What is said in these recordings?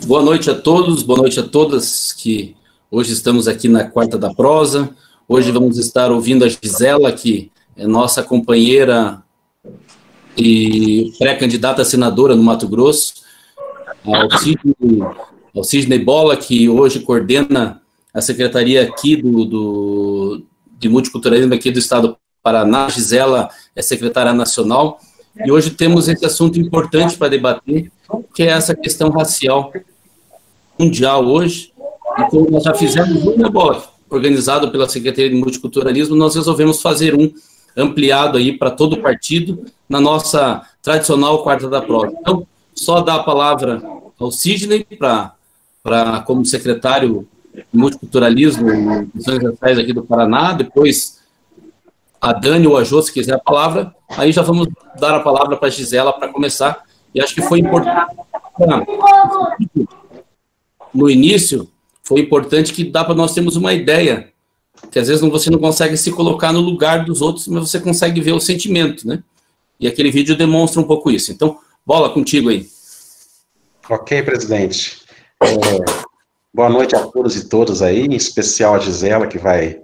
Boa noite a todos, boa noite a todas que hoje estamos aqui na Quarta da Prosa. Hoje vamos estar ouvindo a Gisela, que é nossa companheira e pré-candidata a senadora no Mato Grosso, ao Sidney Bola, que hoje coordena a secretaria aqui de multiculturalismo aqui do estado do Paraná. A Gisela é secretária nacional, e hoje temos esse assunto importante para debater, que é essa questão racial mundial hoje. E como nós já fizemos um debate organizado pela Secretaria de Multiculturalismo, nós resolvemos fazer um ampliado aí para todo o partido, na nossa tradicional Quarta da Prosa. Então, só dar a palavra ao Sidney, como secretário de Multiculturalismo e Questões Raciais aqui do Paraná, depois a Dani ou a Jô, se quiser a palavra, aí já vamos dar a palavra para a Gisela para começar, e acho que foi importante, no início, foi importante que dá para nós termos uma ideia, que às vezes você não consegue se colocar no lugar dos outros, mas você consegue ver o sentimento, né? E aquele vídeo demonstra um pouco isso. Então, Bola, contigo aí. Ok, presidente. Boa noite a todos e todas aí, em especial a Gisela, que vai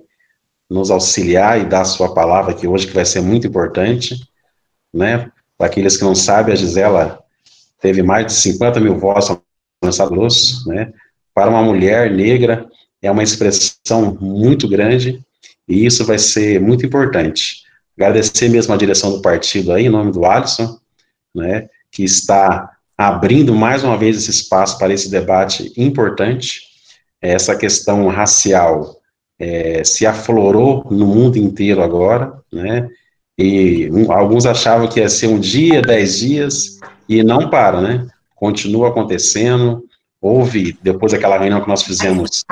nos auxiliar e dar a sua palavra aqui hoje, que vai ser muito importante, né? Para aqueles que não sabem, a Gisela teve mais de 50 mil votos no Estado Grosso, né? Para uma mulher negra, é uma expressão muito grande, e isso vai ser muito importante. Agradecer mesmo a direção do partido aí, em nome do Alisson, né? Que está abrindo mais uma vez esse espaço para esse debate importante. Essa questão racial se aflorou no mundo inteiro agora, né? E alguns achavam que ia ser um dia, 10 dias, e não para, né? Continua acontecendo. Houve, depois daquela reunião que nós fizemos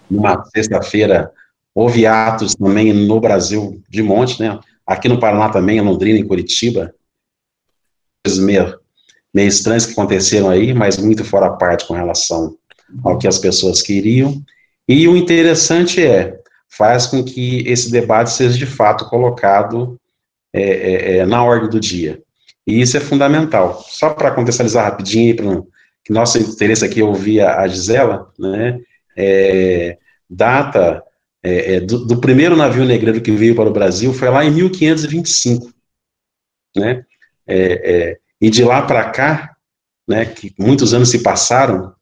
numa sexta-feira, houve atos também no Brasil de monte, né? Aqui no Paraná também, em Londrina, em Curitiba, coisas meio estranhas que aconteceram aí, mas muito fora a parte com relação ao que as pessoas queriam. E o interessante faz com que esse debate seja de fato colocado na ordem do dia. E isso é fundamental. Só para contextualizar rapidinho, que nosso interesse aqui é ouvir a Gisela, né, data do primeiro navio negreiro que veio para o Brasil foi lá em 1525, né, e de lá para cá, né, que muitos anos se passaram,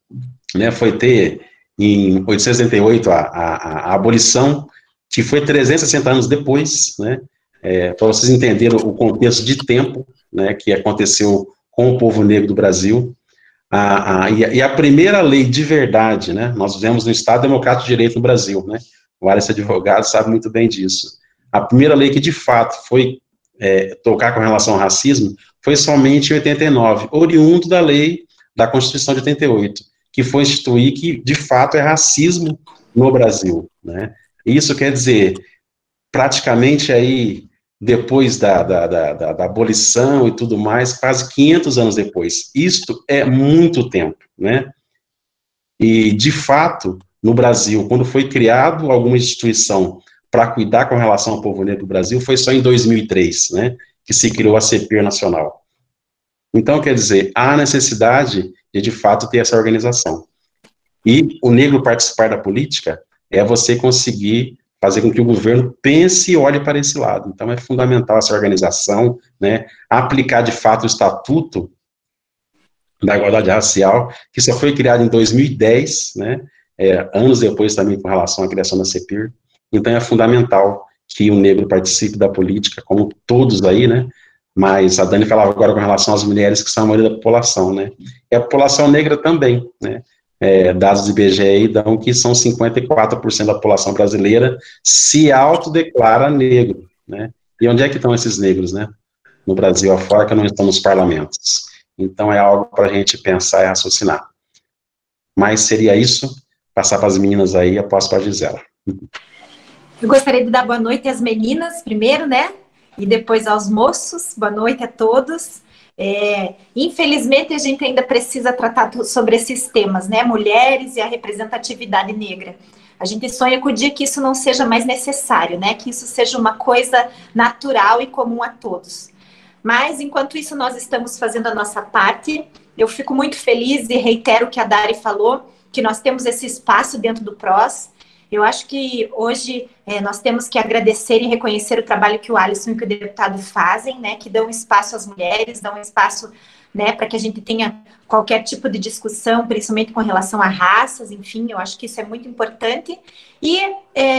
né, foi ter em 878 a abolição, que foi 360 anos depois, né, para vocês entenderem o contexto de tempo, né, que aconteceu com o povo negro do Brasil. E a primeira lei de verdade, né, nós vivemos no Estado Democrático de Direito no Brasil, né, o Alisson advogado sabe muito bem disso. A primeira lei que de fato foi tocar com relação ao racismo foi somente em 89, oriundo da lei da Constituição de 88, que foi instituir que de fato é racismo no Brasil, né. Isso quer dizer, praticamente aí, depois da abolição e tudo mais, quase 500 anos depois. Isto é muito tempo, né? E, de fato, no Brasil, quando foi criado alguma instituição para cuidar com relação ao povo negro do Brasil, foi só em 2003, né, que se criou a CEPIR Nacional. Então, quer dizer, há necessidade de fato, ter essa organização. E o negro participar da política é você conseguir fazer com que o governo pense e olhe para esse lado. Então, é fundamental essa organização, né, aplicar de fato o Estatuto da Igualdade Racial, que só foi criado em 2010, né, anos depois também com relação à criação da CEPIR. Então, é fundamental que o negro participe da política, como todos aí, né, mas a Dani falava agora com relação às mulheres, que são a maioria da população, né, e a população negra também, né, dados do IBGE dão que são 54% da população brasileira se autodeclara negro, né, e onde é que estão esses negros, né, no Brasil afora, que não estão nos parlamentos. Então, é algo para a gente pensar e raciocinar. Mas seria isso, passar para as meninas aí, após para a Gisela. Eu gostaria de dar boa noite às meninas primeiro, né? E depois aos moços. Boa noite a todos. Infelizmente, a gente ainda precisa tratar sobre esses temas, né? Mulheres e a representatividade negra. A gente sonha com o dia que isso não seja mais necessário, né? Que isso seja uma coisa natural e comum a todos. Mas, enquanto isso, nós estamos fazendo a nossa parte. Eu fico muito feliz e reitero o que a Dari falou, que nós temos esse espaço dentro do PROS. Eu acho que hoje nós temos que agradecer e reconhecer o trabalho que o Alisson e que o deputado fazem, né, que dão espaço às mulheres, dão espaço, né, para que a gente tenha qualquer tipo de discussão, principalmente com relação a raças, enfim, eu acho que isso é muito importante. E,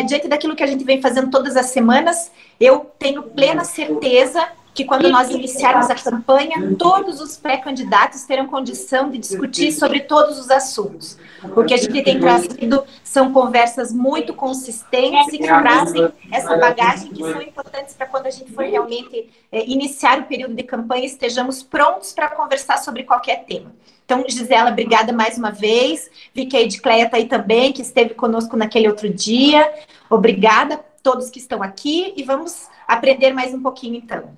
diante daquilo que a gente vem fazendo todas as semanas, eu tenho plena certeza que quando nós iniciarmos a campanha, todos os pré-candidatos terão condição de discutir sobre todos os assuntos. O que a gente tem trazido são conversas muito consistentes e que trazem essa bagagem que são importantes para quando a gente for realmente iniciar o período de campanha, estejamos prontos para conversar sobre qualquer tema. Então, Gisela, obrigada mais uma vez. Vi que a Edicleia está aí também, que esteve conosco naquele outro dia. Obrigada a todos que estão aqui e vamos aprender mais um pouquinho, então.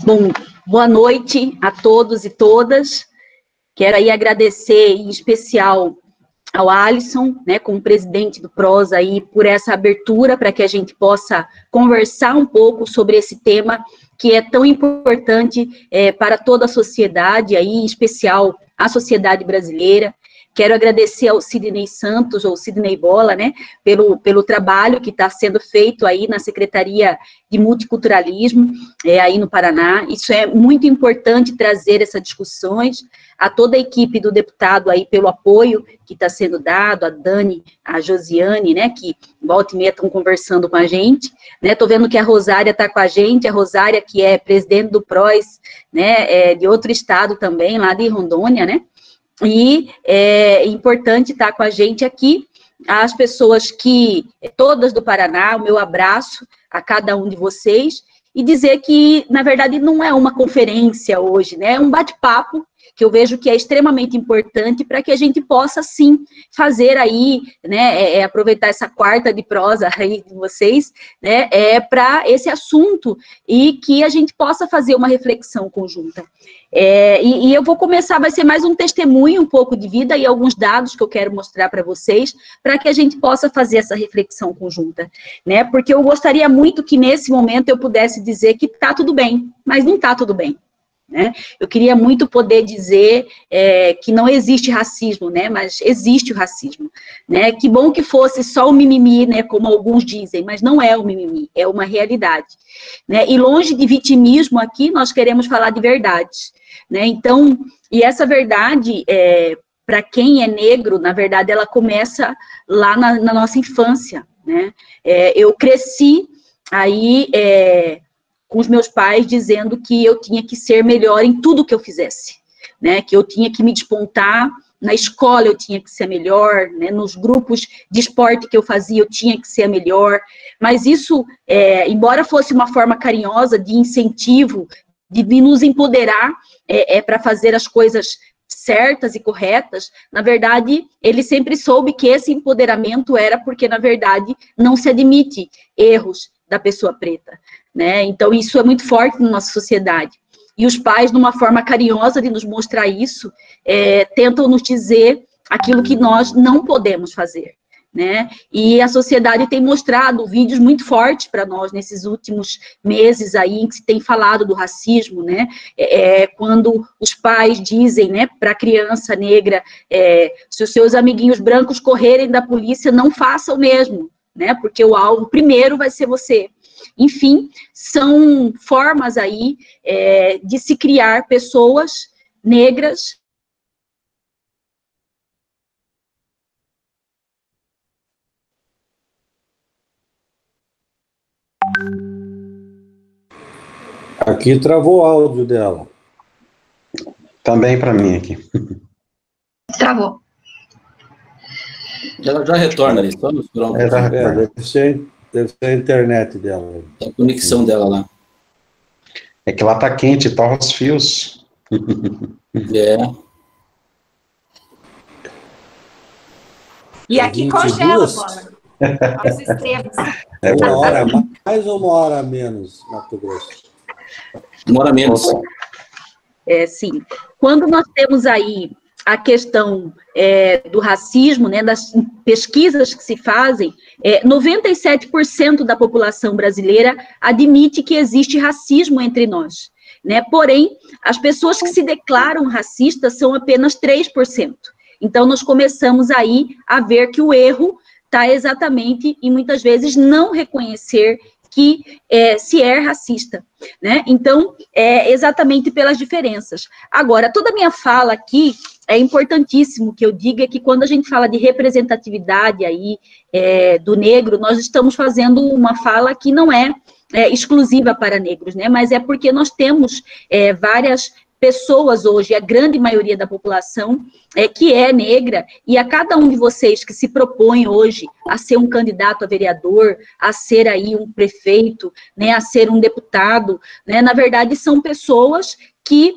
Bom, boa noite a todos e todas. Quero aí agradecer em especial ao Alisson, né, como presidente do PROS aí, por essa abertura para que a gente possa conversar um pouco sobre esse tema que é tão importante para toda a sociedade, aí, em especial a sociedade brasileira. Quero agradecer ao Sidney Santos, ou Sidney Bola, né, pelo trabalho que está sendo feito aí na Secretaria de Multiculturalismo, aí no Paraná. Isso é muito importante trazer essas discussões, a toda a equipe do deputado aí pelo apoio que está sendo dado, a Dani, a Josiane, né, que volta e meia estão conversando com a gente, né, estou vendo que a Rosária está com a gente, a Rosária que é presidente do PROS, né, de outro estado também, lá de Rondônia, né, e é importante estar com a gente aqui, as pessoas que, todas do Paraná, o meu abraço a cada um de vocês, e dizer que, na verdade, não é uma conferência hoje, né, é um bate-papo, que eu vejo que é extremamente importante para que a gente possa, sim, fazer aí, né, aproveitar essa quarta de prosa aí de vocês, né, para esse assunto, e que a gente possa fazer uma reflexão conjunta. E eu vou começar, vai ser mais um testemunho, um pouco de vida, e alguns dados que eu quero mostrar para vocês, para que a gente possa fazer essa reflexão conjunta, né, porque eu gostaria muito que nesse momento eu pudesse dizer que está tudo bem, mas não está tudo bem. Né? Eu queria muito poder dizer que não existe racismo, né? Mas existe o racismo, né? Que bom que fosse só o mimimi, né? Como alguns dizem, mas não é o mimimi, é uma realidade, né? E longe de vitimismo aqui, nós queremos falar de verdade, né? Então, e essa verdade, para quem é negro, na verdade, ela começa lá na nossa infância, né? Eu cresci aí com os meus pais dizendo que eu tinha que ser melhor em tudo que eu fizesse, né, que eu tinha que me despontar, na escola eu tinha que ser melhor, né, nos grupos de esporte que eu fazia eu tinha que ser melhor, mas isso, embora fosse uma forma carinhosa de incentivo, de nos empoderar para fazer as coisas certas e corretas, na verdade, ele sempre soube que esse empoderamento era porque, na verdade, não se admite erros da pessoa preta, né? Então, isso é muito forte na nossa sociedade. E os pais, numa forma carinhosa de nos mostrar isso, tentam nos dizer aquilo que nós não podemos fazer, né? E a sociedade tem mostrado vídeos muito fortes para nós nesses últimos meses aí, em que se tem falado do racismo, né? Quando os pais dizem, né, para a criança negra, se os seus amiguinhos brancos correrem da polícia, não faça o mesmo, né, porque o alvo primeiro vai ser você. Enfim, são formas aí de se criar pessoas negras. Aqui travou o áudio dela. Também para mim aqui. Travou. Ela já retorna ali, só nos esperar um pouquinho. Deve ser a internet dela. A conexão dela lá. É que lá tá quente, tá os fios. E aqui congela, Bola. Aos extremos. Uma hora mais ou uma hora menos, Mato Grosso? Uma hora menos. Sim. Quando nós temos aí a questão do racismo, né, das pesquisas que se fazem, 97% da população brasileira admite que existe racismo entre nós, né? Porém, as pessoas que se declaram racistas são apenas 3%. Então, nós começamos aí a ver que o erro está exatamente, e muitas vezes, não reconhecer que se é racista, né? Então, exatamente pelas diferenças. Agora, toda a minha fala aqui, é importantíssimo que eu diga que quando a gente fala de representatividade aí do negro, nós estamos fazendo uma fala que não é exclusiva para negros, né? Mas é porque nós temos várias pessoas hoje, a grande maioria da população que é negra, e a cada um de vocês que se propõe hoje a ser um candidato a vereador, a ser aí um prefeito, né, a ser um deputado, né, na verdade são pessoas que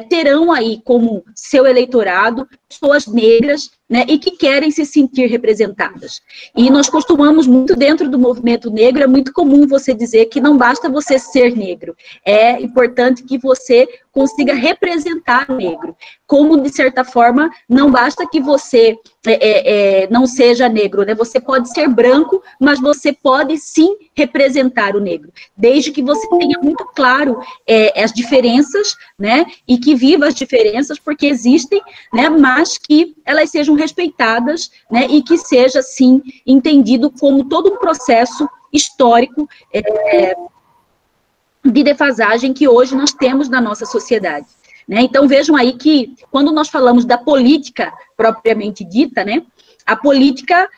terão aí como seu eleitorado pessoas negras, né, e que querem se sentir representadas. E nós costumamos muito, dentro do movimento negro, é muito comum você dizer que não basta você ser negro, é importante que você consiga representar o negro, como, de certa forma, não basta que você não seja negro, né, você pode ser branco, mas você pode, sim, representar o negro, desde que você tenha muito claro as diferenças, né, e que viva as diferenças, porque existem, né, mas que elas sejam respeitadas, né, e que seja, sim, entendido como todo um processo histórico de defasagem que hoje nós temos na nossa sociedade, né? Então, vejam aí que, quando nós falamos da política propriamente dita, né, a política,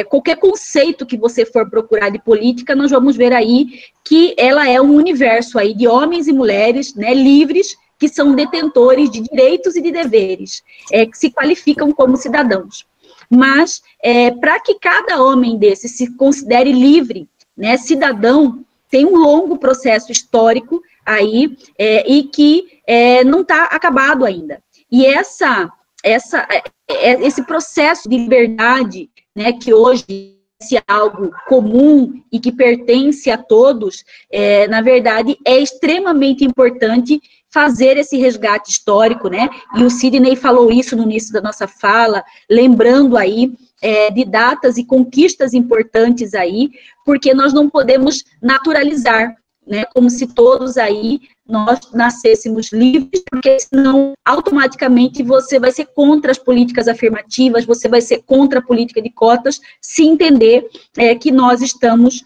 qualquer conceito que você for procurar de política, nós vamos ver aí que ela é um universo aí de homens e mulheres, né, livres, que são detentores de direitos e de deveres, que se qualificam como cidadãos. Mas, para que cada homem desse se considere livre, né, cidadão, tem um longo processo histórico aí, e que não está acabado ainda. E esse processo de liberdade, né, que hoje é algo comum e que pertence a todos, na verdade, é extremamente importante fazer esse resgate histórico, né? E o Sidney falou isso no início da nossa fala, lembrando aí de datas e conquistas importantes aí, porque nós não podemos naturalizar, né? Como se todos aí nós nascêssemos livres, porque senão automaticamente você vai ser contra as políticas afirmativas, você vai ser contra a política de cotas, se entender que nós estamos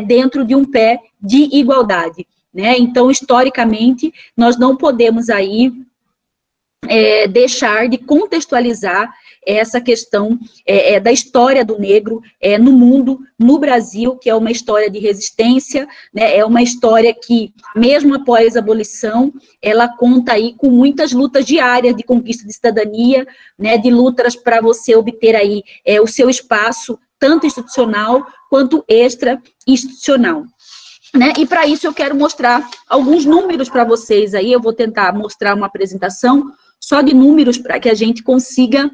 dentro de um pé de igualdade, né? Então, historicamente, nós não podemos aí deixar de contextualizar essa questão da história do negro no mundo, no Brasil, que é uma história de resistência, né, é uma história que, mesmo após a abolição, ela conta aí com muitas lutas diárias de conquista de cidadania, né, de lutas para você obter aí o seu espaço, tanto institucional quanto extra-institucional. Né? E para isso eu quero mostrar alguns números para vocês aí, eu vou tentar mostrar uma apresentação só de números para que a gente consiga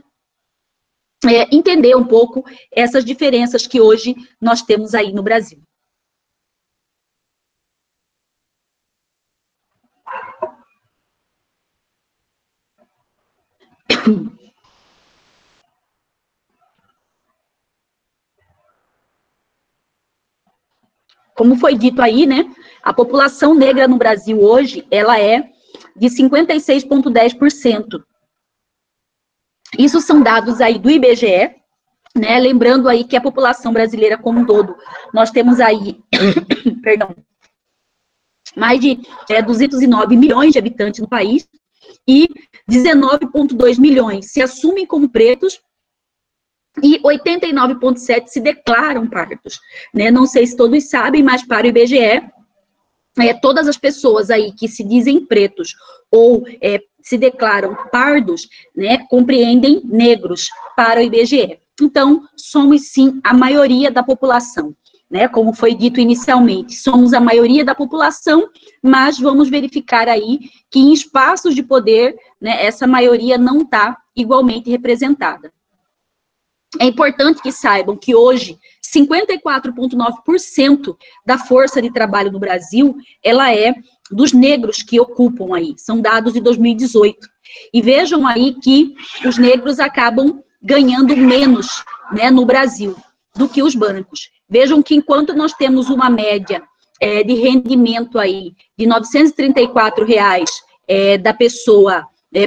entender um pouco essas diferenças que hoje nós temos aí no Brasil. Como foi dito aí, né, a população negra no Brasil hoje, ela é de 56,10%. Isso são dados aí do IBGE, né, lembrando aí que a população brasileira como um todo, nós temos aí, perdão, mais de 209 milhões de habitantes no país, e 19,2 milhões se assumem como pretos, e 89,7 se declaram pardos, né? Não sei se todos sabem, mas para o IBGE, todas as pessoas aí que se dizem pretos ou se declaram pardos, né, compreendem negros para o IBGE. Então, somos sim a maioria da população, né? Como foi dito inicialmente, somos a maioria da população, mas vamos verificar aí que em espaços de poder, né, essa maioria não está igualmente representada. É importante que saibam que hoje 54,9% da força de trabalho no Brasil, ela é dos negros que ocupam aí, são dados de 2018. E vejam aí que os negros acabam ganhando menos, né, no Brasil do que os brancos. Vejam que enquanto nós temos uma média de rendimento aí de R$ 934 da pessoa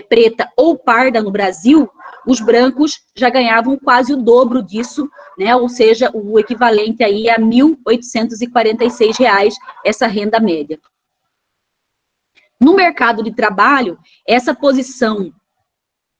preta ou parda no Brasil, os brancos já ganhavam quase o dobro disso, né? Ou seja, o equivalente aí a R$ 1.846 essa renda média. No mercado de trabalho, essa posição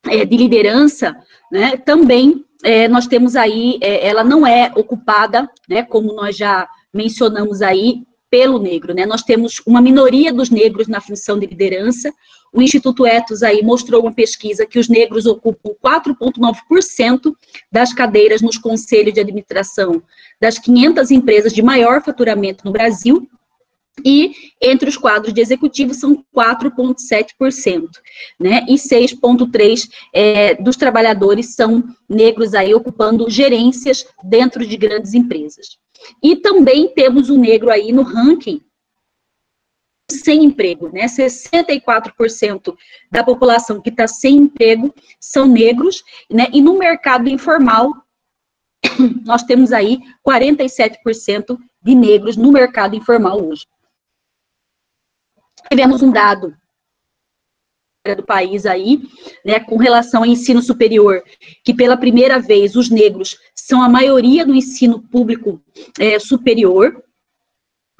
de liderança, né, também nós temos aí, ela não é ocupada, né, como nós já mencionamos aí, pelo negro, né? Nós temos uma minoria dos negros na função de liderança. O Instituto Ethos aí mostrou uma pesquisa que os negros ocupam 4,9% das cadeiras nos conselhos de administração das 500 empresas de maior faturamento no Brasil, e entre os quadros de executivos são 4,7%, né? E 6,3% dos trabalhadores são negros aí ocupando gerências dentro de grandes empresas. E também temos o negro aí no ranking sem emprego, né? 64% da população que está sem emprego são negros, né? E no mercado informal, nós temos aí 47% de negros no mercado informal hoje. Tivemos um dado do país aí, né, com relação ao ensino superior, que pela primeira vez os negros são a maioria no ensino público superior,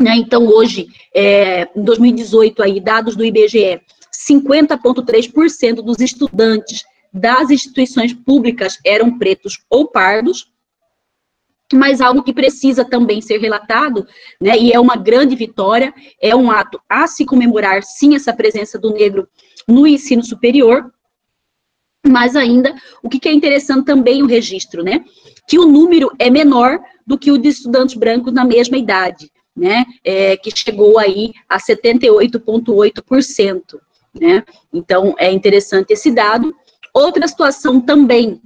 né? Então hoje, em 2018 aí, dados do IBGE, 50,3% dos estudantes das instituições públicas eram pretos ou pardos, mas algo que precisa também ser relatado, né, e é uma grande vitória, é um ato a se comemorar, sim, essa presença do negro no ensino superior, mas ainda, o que é interessante também o registro, né, que o número é menor do que o de estudantes brancos na mesma idade, né, que chegou aí a 78,8%, né, então é interessante esse dado. Outra situação também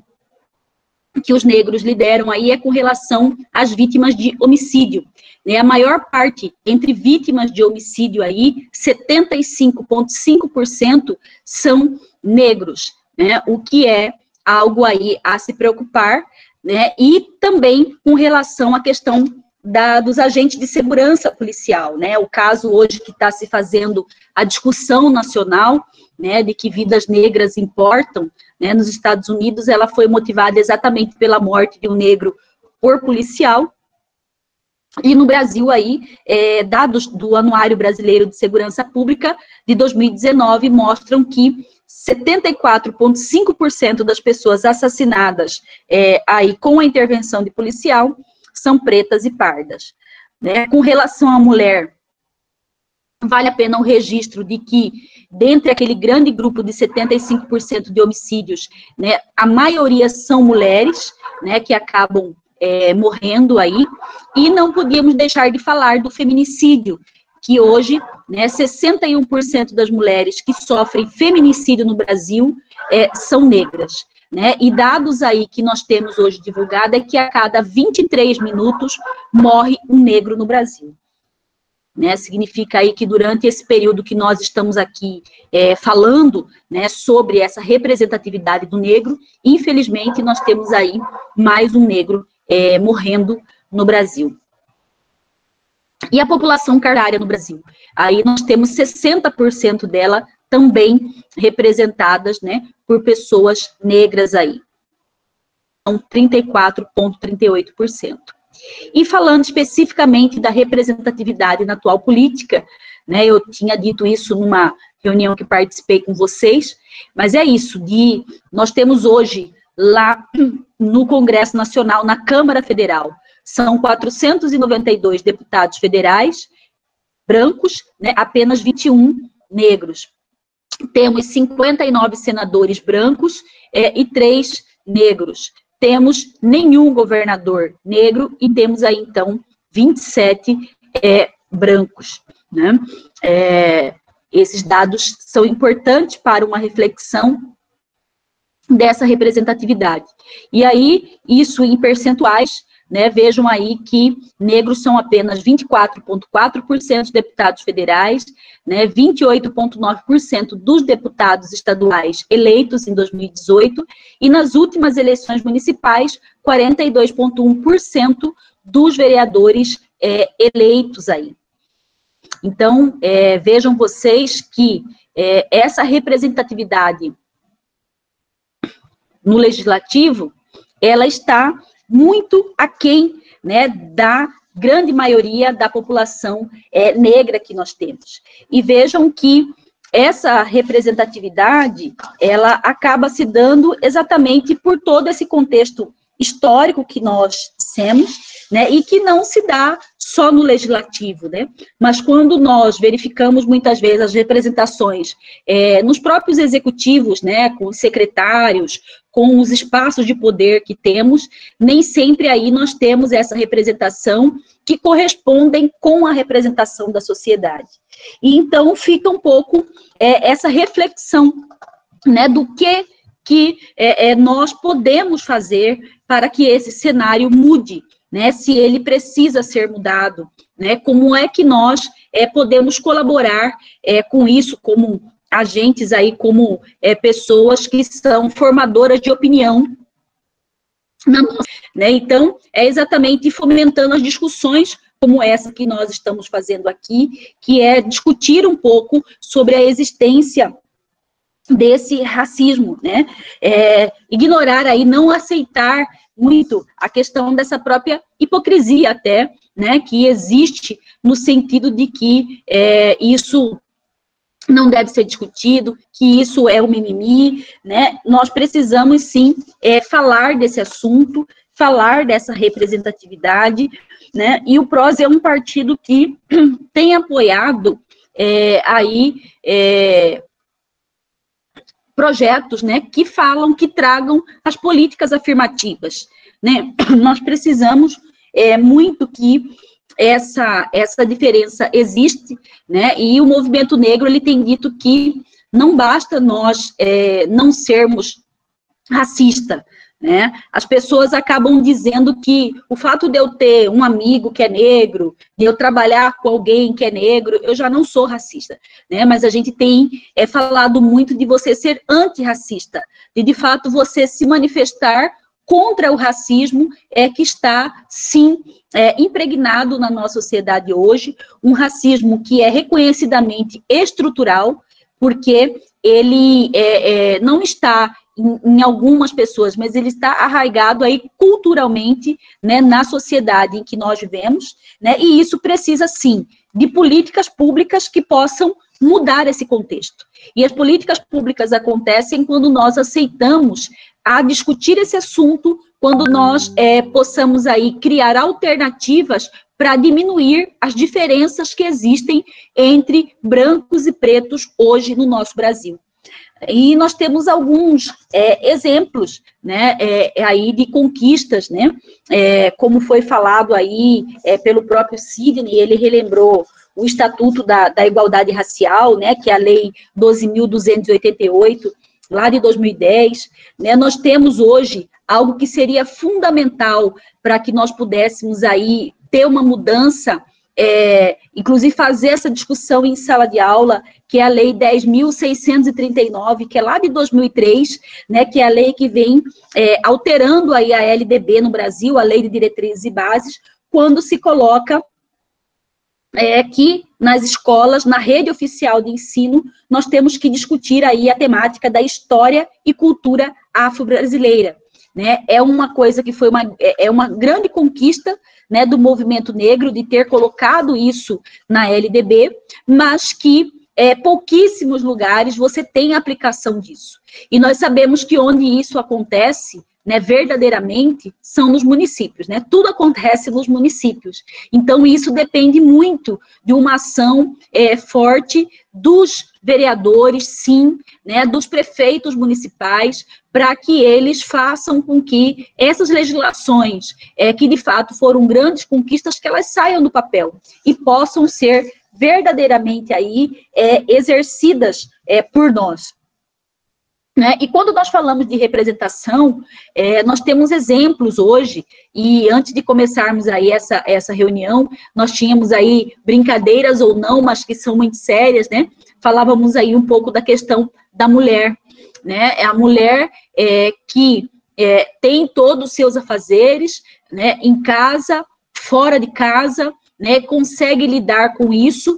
que os negros lideram aí é com relação às vítimas de homicídio, né? A maior parte entre vítimas de homicídio aí, 75,5% são negros, né? O que é algo aí a se preocupar, né? E também com relação à questão dos agentes de segurança policial, né? O caso hoje que está se fazendo a discussão nacional, né, de que vidas negras importam, né, nos Estados Unidos, ela foi motivada exatamente pela morte de um negro por policial. E no Brasil aí, dados do Anuário Brasileiro de Segurança Pública de 2019 mostram que 74,5% das pessoas assassinadas aí com a intervenção de policial são pretas e pardas, né? Com relação à mulher, vale a pena o registro de que, dentre aquele grande grupo de 75% de homicídios, né, a maioria são mulheres, né, que acabam morrendo aí, e não podíamos deixar de falar do feminicídio, que hoje, né, 61% das mulheres que sofrem feminicídio no Brasil são negras, né, e dados aí que nós temos hoje divulgado é que a cada 23 minutos morre um negro no Brasil. Né, significa aí que durante esse período que nós estamos aqui falando, né, sobre essa representatividade do negro, infelizmente nós temos aí mais um negro morrendo no Brasil. E a população carcerária no Brasil? Aí nós temos 60% dela também representadas, né, por pessoas negras aí. São 34,38%. E falando especificamente da representatividade na atual política, né, eu tinha dito isso numa reunião que participei com vocês, mas é isso, nós temos hoje, lá no Congresso Nacional, na Câmara Federal, são 492 deputados federais, brancos, né, apenas 21 negros. Temos 59 senadores brancos e 3 negros. Temos nenhum governador negro e temos aí, então, 27 brancos, né? Esses dados são importantes para uma reflexão dessa representatividade. E aí, isso em percentuais, né, vejam aí que negros são apenas 24,4% dos deputados federais, né, 28,9% dos deputados estaduais eleitos em 2018, e nas últimas eleições municipais, 42,1% dos vereadores eleitos aí. Então, vejam vocês que essa representatividade no legislativo, ela está muito aquém, né, da grande maioria da população negra que nós temos. E vejam que essa representatividade, ela acaba se dando exatamente por todo esse contexto histórico que nós temos, né, e que não se dá só no legislativo, né, mas quando nós verificamos muitas vezes as representações nos próprios executivos, né, com os secretários, com os espaços de poder que temos, nem sempre aí nós temos essa representação que correspondem com a representação da sociedade. E então fica um pouco essa reflexão, né, do que nós podemos fazer para que esse cenário mude, né, se ele precisa ser mudado, né, como é que nós podemos colaborar com isso, como agentes aí, como pessoas que são formadoras de opinião, né, então, é exatamente fomentando as discussões como essa que nós estamos fazendo aqui, que é discutir um pouco sobre a existência desse racismo, né, ignorar aí, não aceitar muito a questão dessa própria hipocrisia até, né, que existe no sentido de que isso não deve ser discutido, que isso é um mimimi, né, nós precisamos sim falar desse assunto, falar dessa representatividade, né, e o PROS é um partido que tem apoiado projetos, né, que falam, que tragam as políticas afirmativas, né, nós precisamos muito que essa diferença existe, né, e o movimento negro, ele tem dito que não basta nós não sermos racistas, né, as pessoas acabam dizendo que o fato de eu ter um amigo que é negro, de eu trabalhar com alguém que é negro, eu já não sou racista, né, mas a gente tem falado muito de você ser antirracista, de fato você se manifestar contra o racismo que está, sim, impregnado na nossa sociedade hoje, um racismo que é reconhecidamente estrutural, porque ele não está em algumas pessoas, mas ele está arraigado aí culturalmente, né, na sociedade em que nós vivemos, né, e isso precisa, sim, de políticas públicas que possam mudar esse contexto. E as políticas públicas acontecem quando nós aceitamos a discutir esse assunto, quando nós possamos aí criar alternativas para diminuir as diferenças que existem entre brancos e pretos hoje no nosso Brasil. E nós temos alguns exemplos, né, aí de conquistas, né, como foi falado aí pelo próprio Sidney, ele relembrou o Estatuto da Igualdade Racial, né, que é a Lei 12.288, lá de 2010, né, nós temos hoje algo que seria fundamental para que nós pudéssemos aí ter uma mudança, inclusive fazer essa discussão em sala de aula, que é a Lei 10.639, que é lá de 2003, né, que é a lei que vem alterando aí a LDB no Brasil, a Lei de Diretrizes e Bases, quando se coloca que nas escolas, na rede oficial de ensino, nós temos que discutir aí a temática da história e cultura afro-brasileira, né? É uma coisa que foi uma grande conquista, né, do movimento negro, de ter colocado isso na LDB, mas que pouquíssimos lugares você tem aplicação disso. E nós sabemos que onde isso acontece, né, verdadeiramente, são nos municípios, né? Tudo acontece nos municípios. Então, isso depende muito de uma ação forte dos vereadores, sim, né, dos prefeitos municipais, para que eles façam com que essas legislações, que de fato foram grandes conquistas, que elas saiam do papel e possam ser verdadeiramente aí exercidas por nós. né? E quando nós falamos de representação, nós temos exemplos hoje, e antes de começarmos aí essa reunião, nós tínhamos aí brincadeiras ou não, mas que são muito sérias, né? Falávamos aí um pouco da questão da mulher, né? É a mulher que tem todos os seus afazeres, né? Em casa, fora de casa, né, consegue lidar com isso,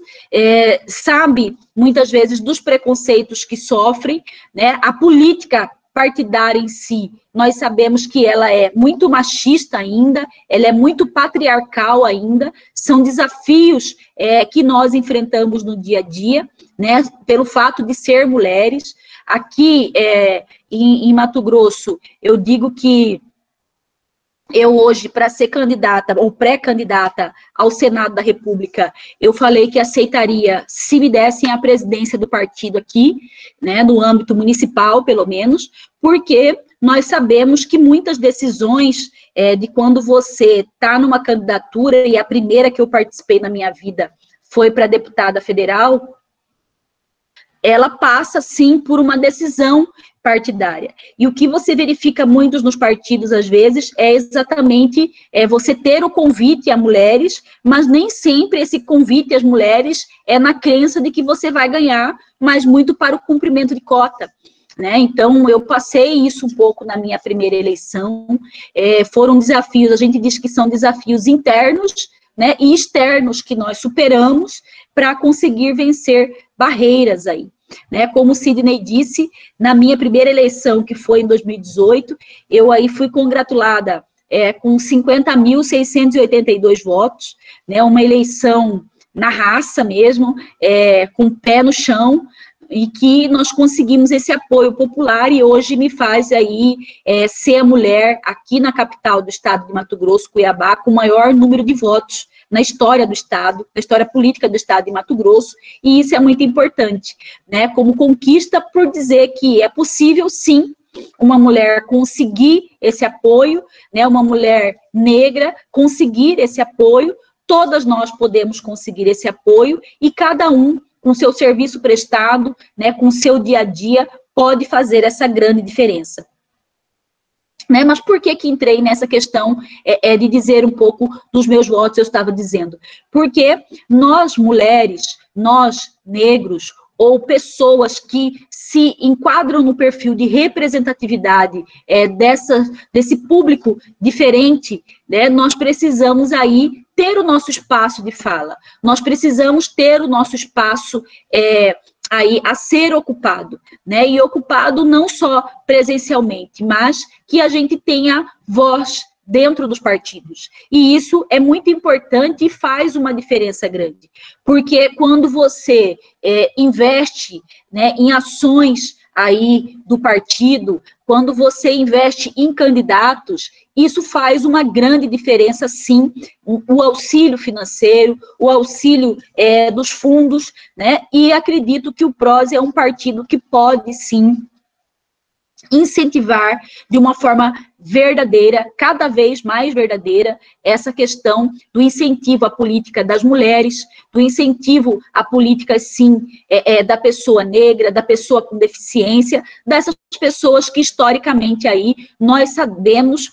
sabe, muitas vezes, dos preconceitos que sofrem, né, a política partidária em si, nós sabemos que ela é muito machista ainda, ela é muito patriarcal ainda, são desafios que nós enfrentamos no dia a dia, né, pelo fato de ser mulheres. Aqui, em Mato Grosso, eu digo que eu hoje, para ser candidata ou pré-candidata ao Senado da República, eu falei que aceitaria se me dessem a presidência do partido aqui, né, no âmbito municipal, pelo menos, porque nós sabemos que muitas decisões de quando você está numa candidatura, e a primeira que eu participei na minha vida foi para deputada federal, ela passa, sim, por uma decisão partidária. E o que você verifica muitos nos partidos, às vezes, é exatamente você ter o convite a mulheres, mas nem sempre esse convite às mulheres é na crença de que você vai ganhar, mas muito para o cumprimento de cota, né? Então, eu passei isso um pouco na minha primeira eleição, foram desafios, a gente diz que são desafios internos, né, e externos que nós superamos para conseguir vencer barreiras aí. Né, como o Sidney disse, na minha primeira eleição, que foi em 2018, eu aí fui congratulada com 50.682 votos, né, uma eleição na raça mesmo, com o pé no chão, e que nós conseguimos esse apoio popular, e hoje me faz aí ser a mulher aqui na capital do estado de Mato Grosso, Cuiabá, com o maior número de votos na história do estado, na história política do estado de Mato Grosso, e isso é muito importante, né, como conquista, por dizer que é possível, sim, uma mulher conseguir esse apoio, né, uma mulher negra conseguir esse apoio, todas nós podemos conseguir esse apoio, e cada um, com seu serviço prestado, né, com seu dia a dia, pode fazer essa grande diferença. Né, mas por que entrei nessa questão de dizer um pouco dos meus votos? Eu estava dizendo, porque nós mulheres, nós negros, ou pessoas que se enquadram no perfil de representatividade desse público diferente, né, nós precisamos aí ter o nosso espaço de fala, nós precisamos ter o nosso espaço aí a ser ocupado, né, e ocupado não só presencialmente, mas que a gente tenha voz dentro dos partidos. E isso é muito importante e faz uma diferença grande, porque quando você investe, né, em ações aí do partido, quando você investe em candidatos, isso faz uma grande diferença, sim, o auxílio financeiro, o auxílio dos fundos, né, e acredito que o PROS é um partido que pode, sim, incentivar de uma forma verdadeira, cada vez mais verdadeira, essa questão do incentivo à política das mulheres, do incentivo à política, sim, da pessoa negra, da pessoa com deficiência, dessas pessoas que, historicamente, aí, nós sabemos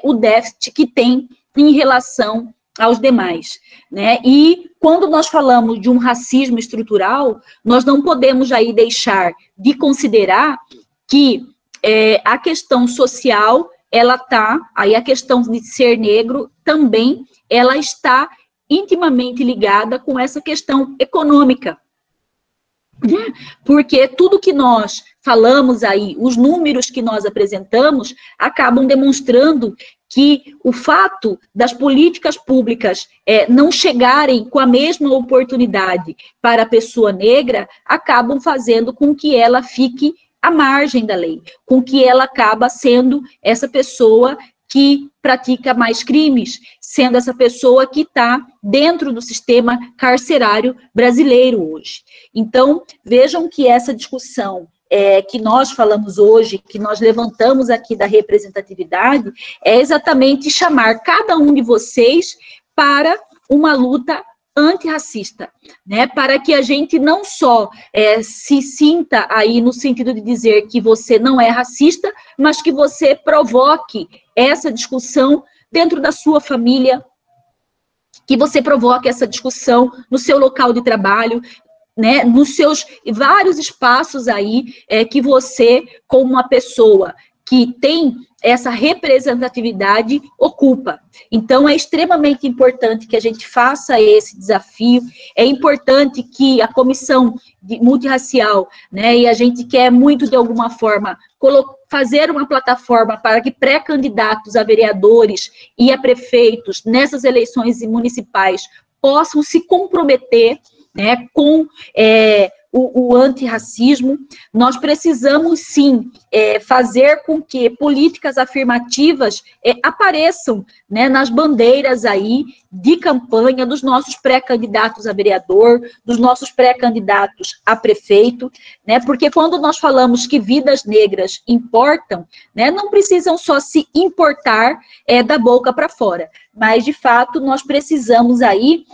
o déficit que tem em relação aos demais, né? E quando nós falamos de um racismo estrutural, nós não podemos aí deixar de considerar que a questão social, ela está, aí a questão de ser negro também, ela está intimamente ligada com essa questão econômica. Porque tudo que nós falamos aí, os números que nós apresentamos, acabam demonstrando que o fato das políticas públicas não chegarem com a mesma oportunidade para a pessoa negra, acabam fazendo com que ela fique à margem da lei, com que ela acaba sendo essa pessoa que pratica mais crimes, sendo essa pessoa que está dentro do sistema carcerário brasileiro hoje. Então, vejam que essa discussão que nós falamos hoje, que nós levantamos aqui da representatividade, é exatamente chamar cada um de vocês para uma luta antirracista, né, para que a gente não só se sinta aí no sentido de dizer que você não é racista, mas que você provoque essa discussão dentro da sua família, que você provoque essa discussão no seu local de trabalho, né, nos seus vários espaços aí, que você, como uma pessoa que tem essa representatividade, ocupa. Então, é extremamente importante que a gente faça esse desafio, é importante que a comissão multirracial, né, e a gente quer muito, de alguma forma, fazer uma plataforma para que pré-candidatos a vereadores e a prefeitos, nessas eleições municipais, possam se comprometer, né, com o antirracismo. Nós precisamos, sim, fazer com que políticas afirmativas apareçam, né, nas bandeiras aí de campanha dos nossos pré-candidatos a vereador, dos nossos pré-candidatos a prefeito, né, porque quando nós falamos que vidas negras importam, né, não precisam só se importar da boca para fora, mas, de fato, nós precisamos aí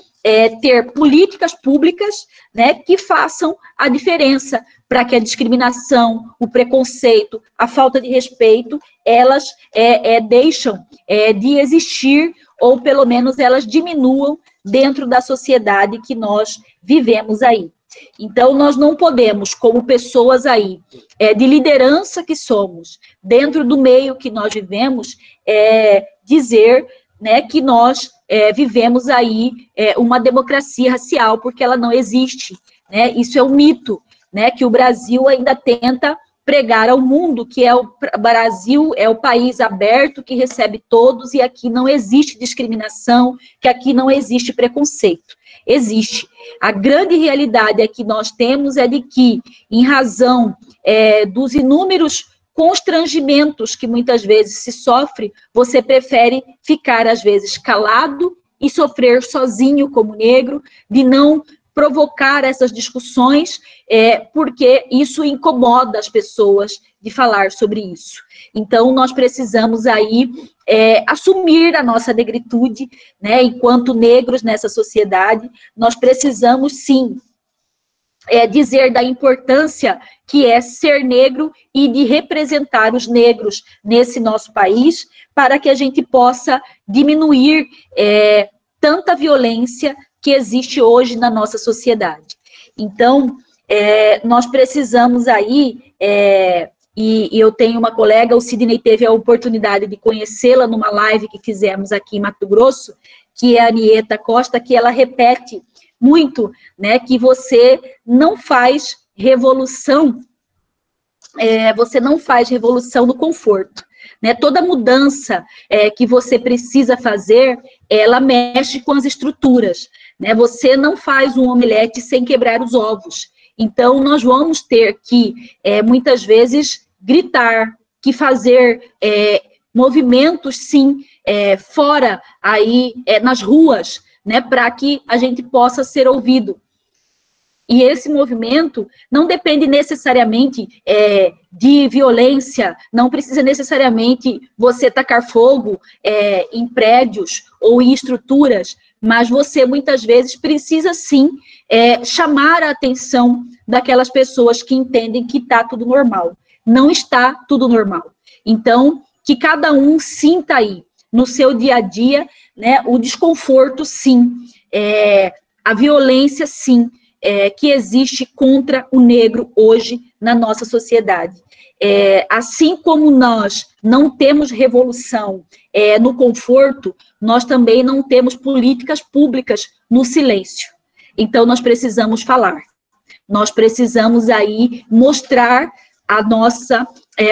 ter políticas públicas, né, que façam a diferença para que a discriminação, o preconceito, a falta de respeito, elas deixam de existir, ou pelo menos elas diminuam dentro da sociedade que nós vivemos aí. Então, nós não podemos, como pessoas aí, de liderança que somos, dentro do meio que nós vivemos, dizer, né, que nós vivemos aí uma democracia racial, porque ela não existe, né? Isso é um mito, né, que o Brasil ainda tenta pregar ao mundo, que o Brasil é o país aberto que recebe todos, e aqui não existe discriminação, que aqui não existe preconceito. Existe. A grande realidade que nós temos é de que, em razão dos inúmeros constrangimentos que muitas vezes se sofre, você prefere ficar, às vezes, calado e sofrer sozinho como negro, de não provocar essas discussões, porque isso incomoda as pessoas de falar sobre isso. Então, nós precisamos aí assumir a nossa negritude, né, enquanto negros nessa sociedade. Nós precisamos, sim, dizer da importância que é ser negro e de representar os negros nesse nosso país, para que a gente possa diminuir tanta violência que existe hoje na nossa sociedade. Então, nós precisamos aí, e eu tenho uma colega, o Sidney teve a oportunidade de conhecê-la numa live que fizemos aqui em Mato Grosso, que é a Anieta Costa, que ela repete muito, né, que você não faz revolução, no conforto, né? Toda mudança que você precisa fazer, ela mexe com as estruturas, né? Você não faz um omelete sem quebrar os ovos. Então, nós vamos ter que, muitas vezes, gritar, que fazer movimentos, sim, fora aí, nas ruas, né, para que a gente possa ser ouvido. E esse movimento não depende necessariamente de violência, não precisa necessariamente você tacar fogo em prédios ou em estruturas, mas você muitas vezes precisa sim chamar a atenção daquelas pessoas que entendem que está tudo normal. Não está tudo normal. Então, que cada um sinta aí, no seu dia a dia, né, o desconforto, sim, a violência, sim, que existe contra o negro hoje na nossa sociedade. Assim como nós não temos revolução no conforto, nós também não temos políticas públicas no silêncio. Então, nós precisamos falar. Nós precisamos aí mostrar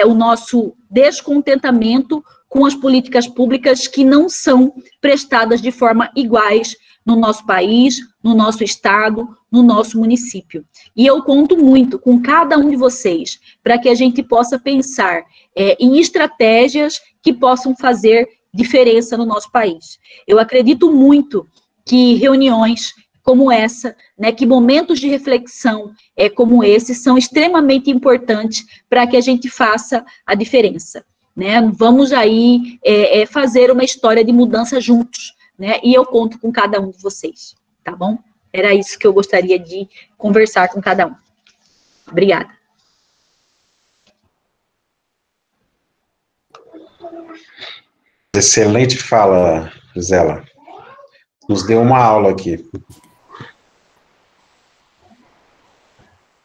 o nosso descontentamento com as políticas públicas que não são prestadas de forma iguais no nosso país, no nosso estado, no nosso município. E eu conto muito com cada um de vocês, para que a gente possa pensar em estratégias que possam fazer diferença no nosso país. Eu acredito muito que reuniões como essa, né, que momentos de reflexão como esse são extremamente importantes para que a gente faça a diferença. Né? Vamos aí fazer uma história de mudança juntos, né? E eu conto com cada um de vocês. tá bom? Era isso que eu gostaria de conversar com cada um. Obrigada. Excelente fala, Gisela. Nos deu uma aula aqui.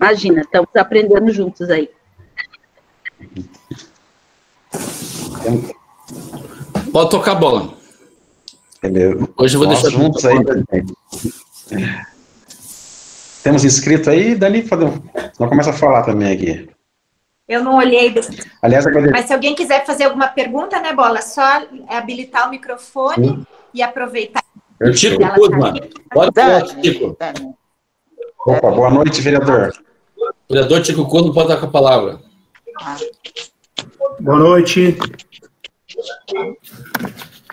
Imagina, estamos aprendendo juntos aí. Pode tocar a bola. Beleza. Hoje eu vou deixar juntos aí. Temos inscrito aí, Dani? Vamos começar a falar também aqui. Eu não olhei. Aliás, mas se alguém quiser fazer alguma pergunta, né, Bola? É só habilitar o microfone e aproveitar. O Chico Kuzma. Pode falar, Chico. Opa, boa noite, vereador. Vereador Chico Kuzma pode dar com a palavra. Boa noite.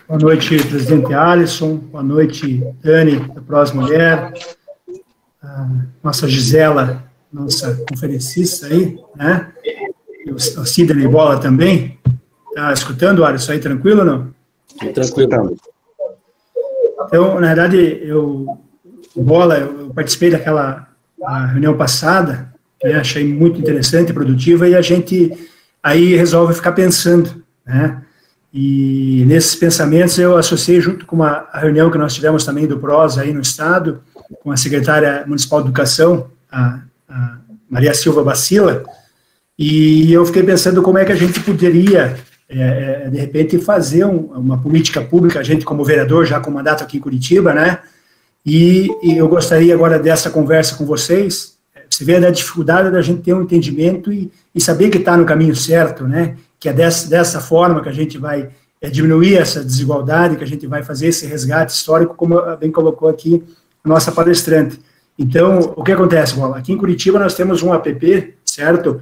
Boa noite, presidente Alisson. Boa noite, Dani, da Prós Mulher. Nossa Gisela, nossa conferencista aí, né? E o Sidney Bola também. Tá escutando, Alisson, aí tranquilo ou não? Tranquilo. Então, na verdade, eu participei daquela reunião passada, né? Achei muito interessante e produtiva, e a gente aí resolve ficar pensando, né? E nesses pensamentos eu associei junto com a reunião que nós tivemos também do PROS aí no Estado, com a secretária municipal de Educação, a Maria Silva Bacila, e eu fiquei pensando como é que a gente poderia, de repente, fazer uma política pública, a gente como vereador, já com mandato aqui em Curitiba, né? E eu gostaria agora dessa conversa com vocês, você vê a dificuldade da gente ter um entendimento e saber que está no caminho certo, né? Que é dessa forma que a gente vai diminuir essa desigualdade, que a gente vai fazer esse resgate histórico, como bem colocou aqui a nossa palestrante. Então, o que acontece, Bola? Aqui em Curitiba nós temos um app, certo?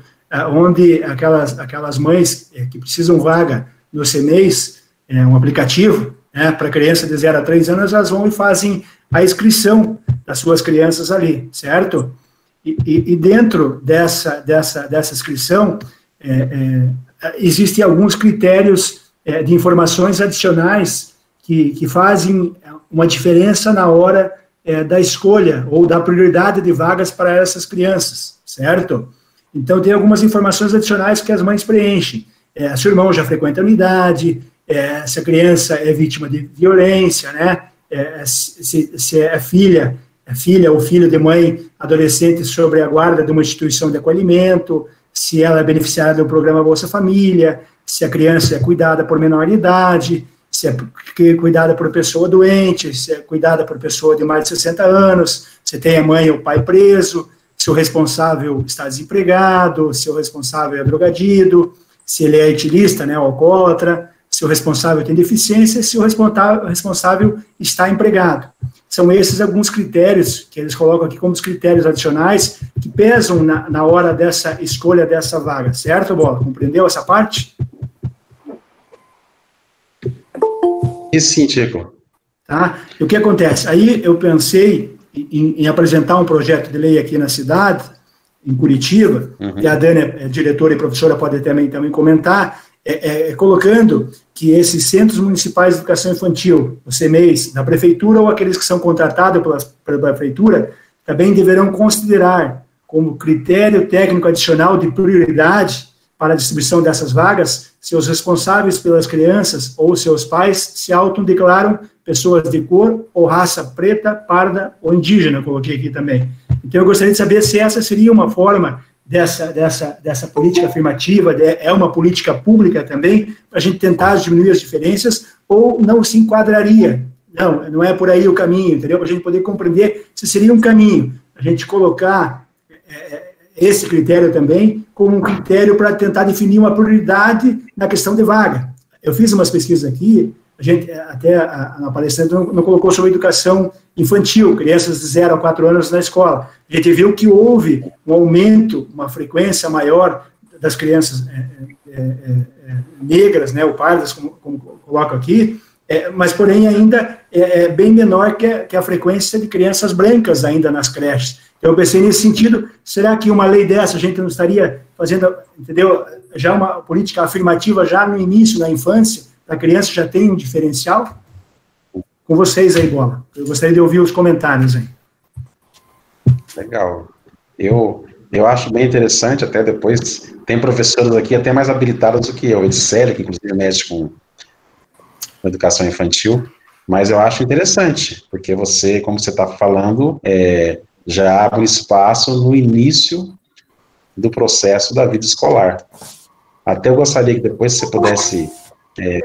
Onde aquelas mães que precisam vaga no CMEIS, um aplicativo, né, para criança de 0 a 3 anos, elas vão e fazem a inscrição das suas crianças ali, certo? E dentro dessa inscrição, existem alguns critérios de informações adicionais que fazem uma diferença na hora da escolha ou da prioridade de vagas para essas crianças, certo? Então, tem algumas informações adicionais que as mães preenchem. Se o irmão já frequenta a unidade, se a criança é vítima de violência, né? Se é filha ou filho de mãe adolescente sobre a guarda de uma instituição de acolhimento, se ela é beneficiária do programa Bolsa Família, se a criança é cuidada por menor de idade, se é cuidada por pessoa doente, se é cuidada por pessoa de mais de 60 anos, se tem a mãe ou o pai preso, se o responsável está desempregado, se o responsável é drogadido, se ele é etilista, né, alcoólatra, se o responsável tem deficiência, se o responsável está empregado. São esses alguns critérios que eles colocam aqui como os critérios adicionais que pesam na hora dessa escolha dessa vaga, certo, Bola? Compreendeu essa parte? E sim, Chico. Tá? E o que acontece? Aí eu pensei em apresentar um projeto de lei aqui na cidade, em Curitiba, e a Dani é diretora e professora, pode também comentar, colocando que esses Centros Municipais de Educação Infantil, os CMEIs, da Prefeitura ou aqueles que são contratados pela Prefeitura, também deverão considerar como critério técnico adicional de prioridade para a distribuição dessas vagas, se os responsáveis pelas crianças ou seus pais se autodeclaram pessoas de cor ou raça preta, parda ou indígena, coloquei aqui também. Então, eu gostaria de saber se essa seria uma forma dessa política afirmativa, é uma política pública também, para a gente tentar diminuir as diferenças, ou não se enquadraria. Não é por aí o caminho, entendeu? Para a gente poder compreender se seria um caminho, a gente colocar esse critério também como um critério para tentar definir uma prioridade na questão de vaga. Eu fiz umas pesquisas aqui, a gente até na palestrante não colocou sobre educação infantil, crianças de 0 a 4 anos na escola. A gente viu que houve um aumento, uma frequência maior das crianças negras, né, ou pardas, como coloco aqui, mas, porém, ainda é bem menor que a frequência de crianças brancas ainda nas creches. Então, eu pensei nesse sentido, será que uma lei dessa a gente não estaria fazendo, entendeu, já uma política afirmativa já no início, na infância, a criança já tem um diferencial? com vocês aí, Bola. Eu gostaria de ouvir os comentários aí. Legal. Eu acho bem interessante, até depois, tem professores aqui até mais habilitados do que eu, Edicélia, que inclusive mexe com educação infantil, mas eu acho interessante, porque você, como você está falando, já abre um espaço no início do processo da vida escolar. Até eu gostaria que depois você pudesse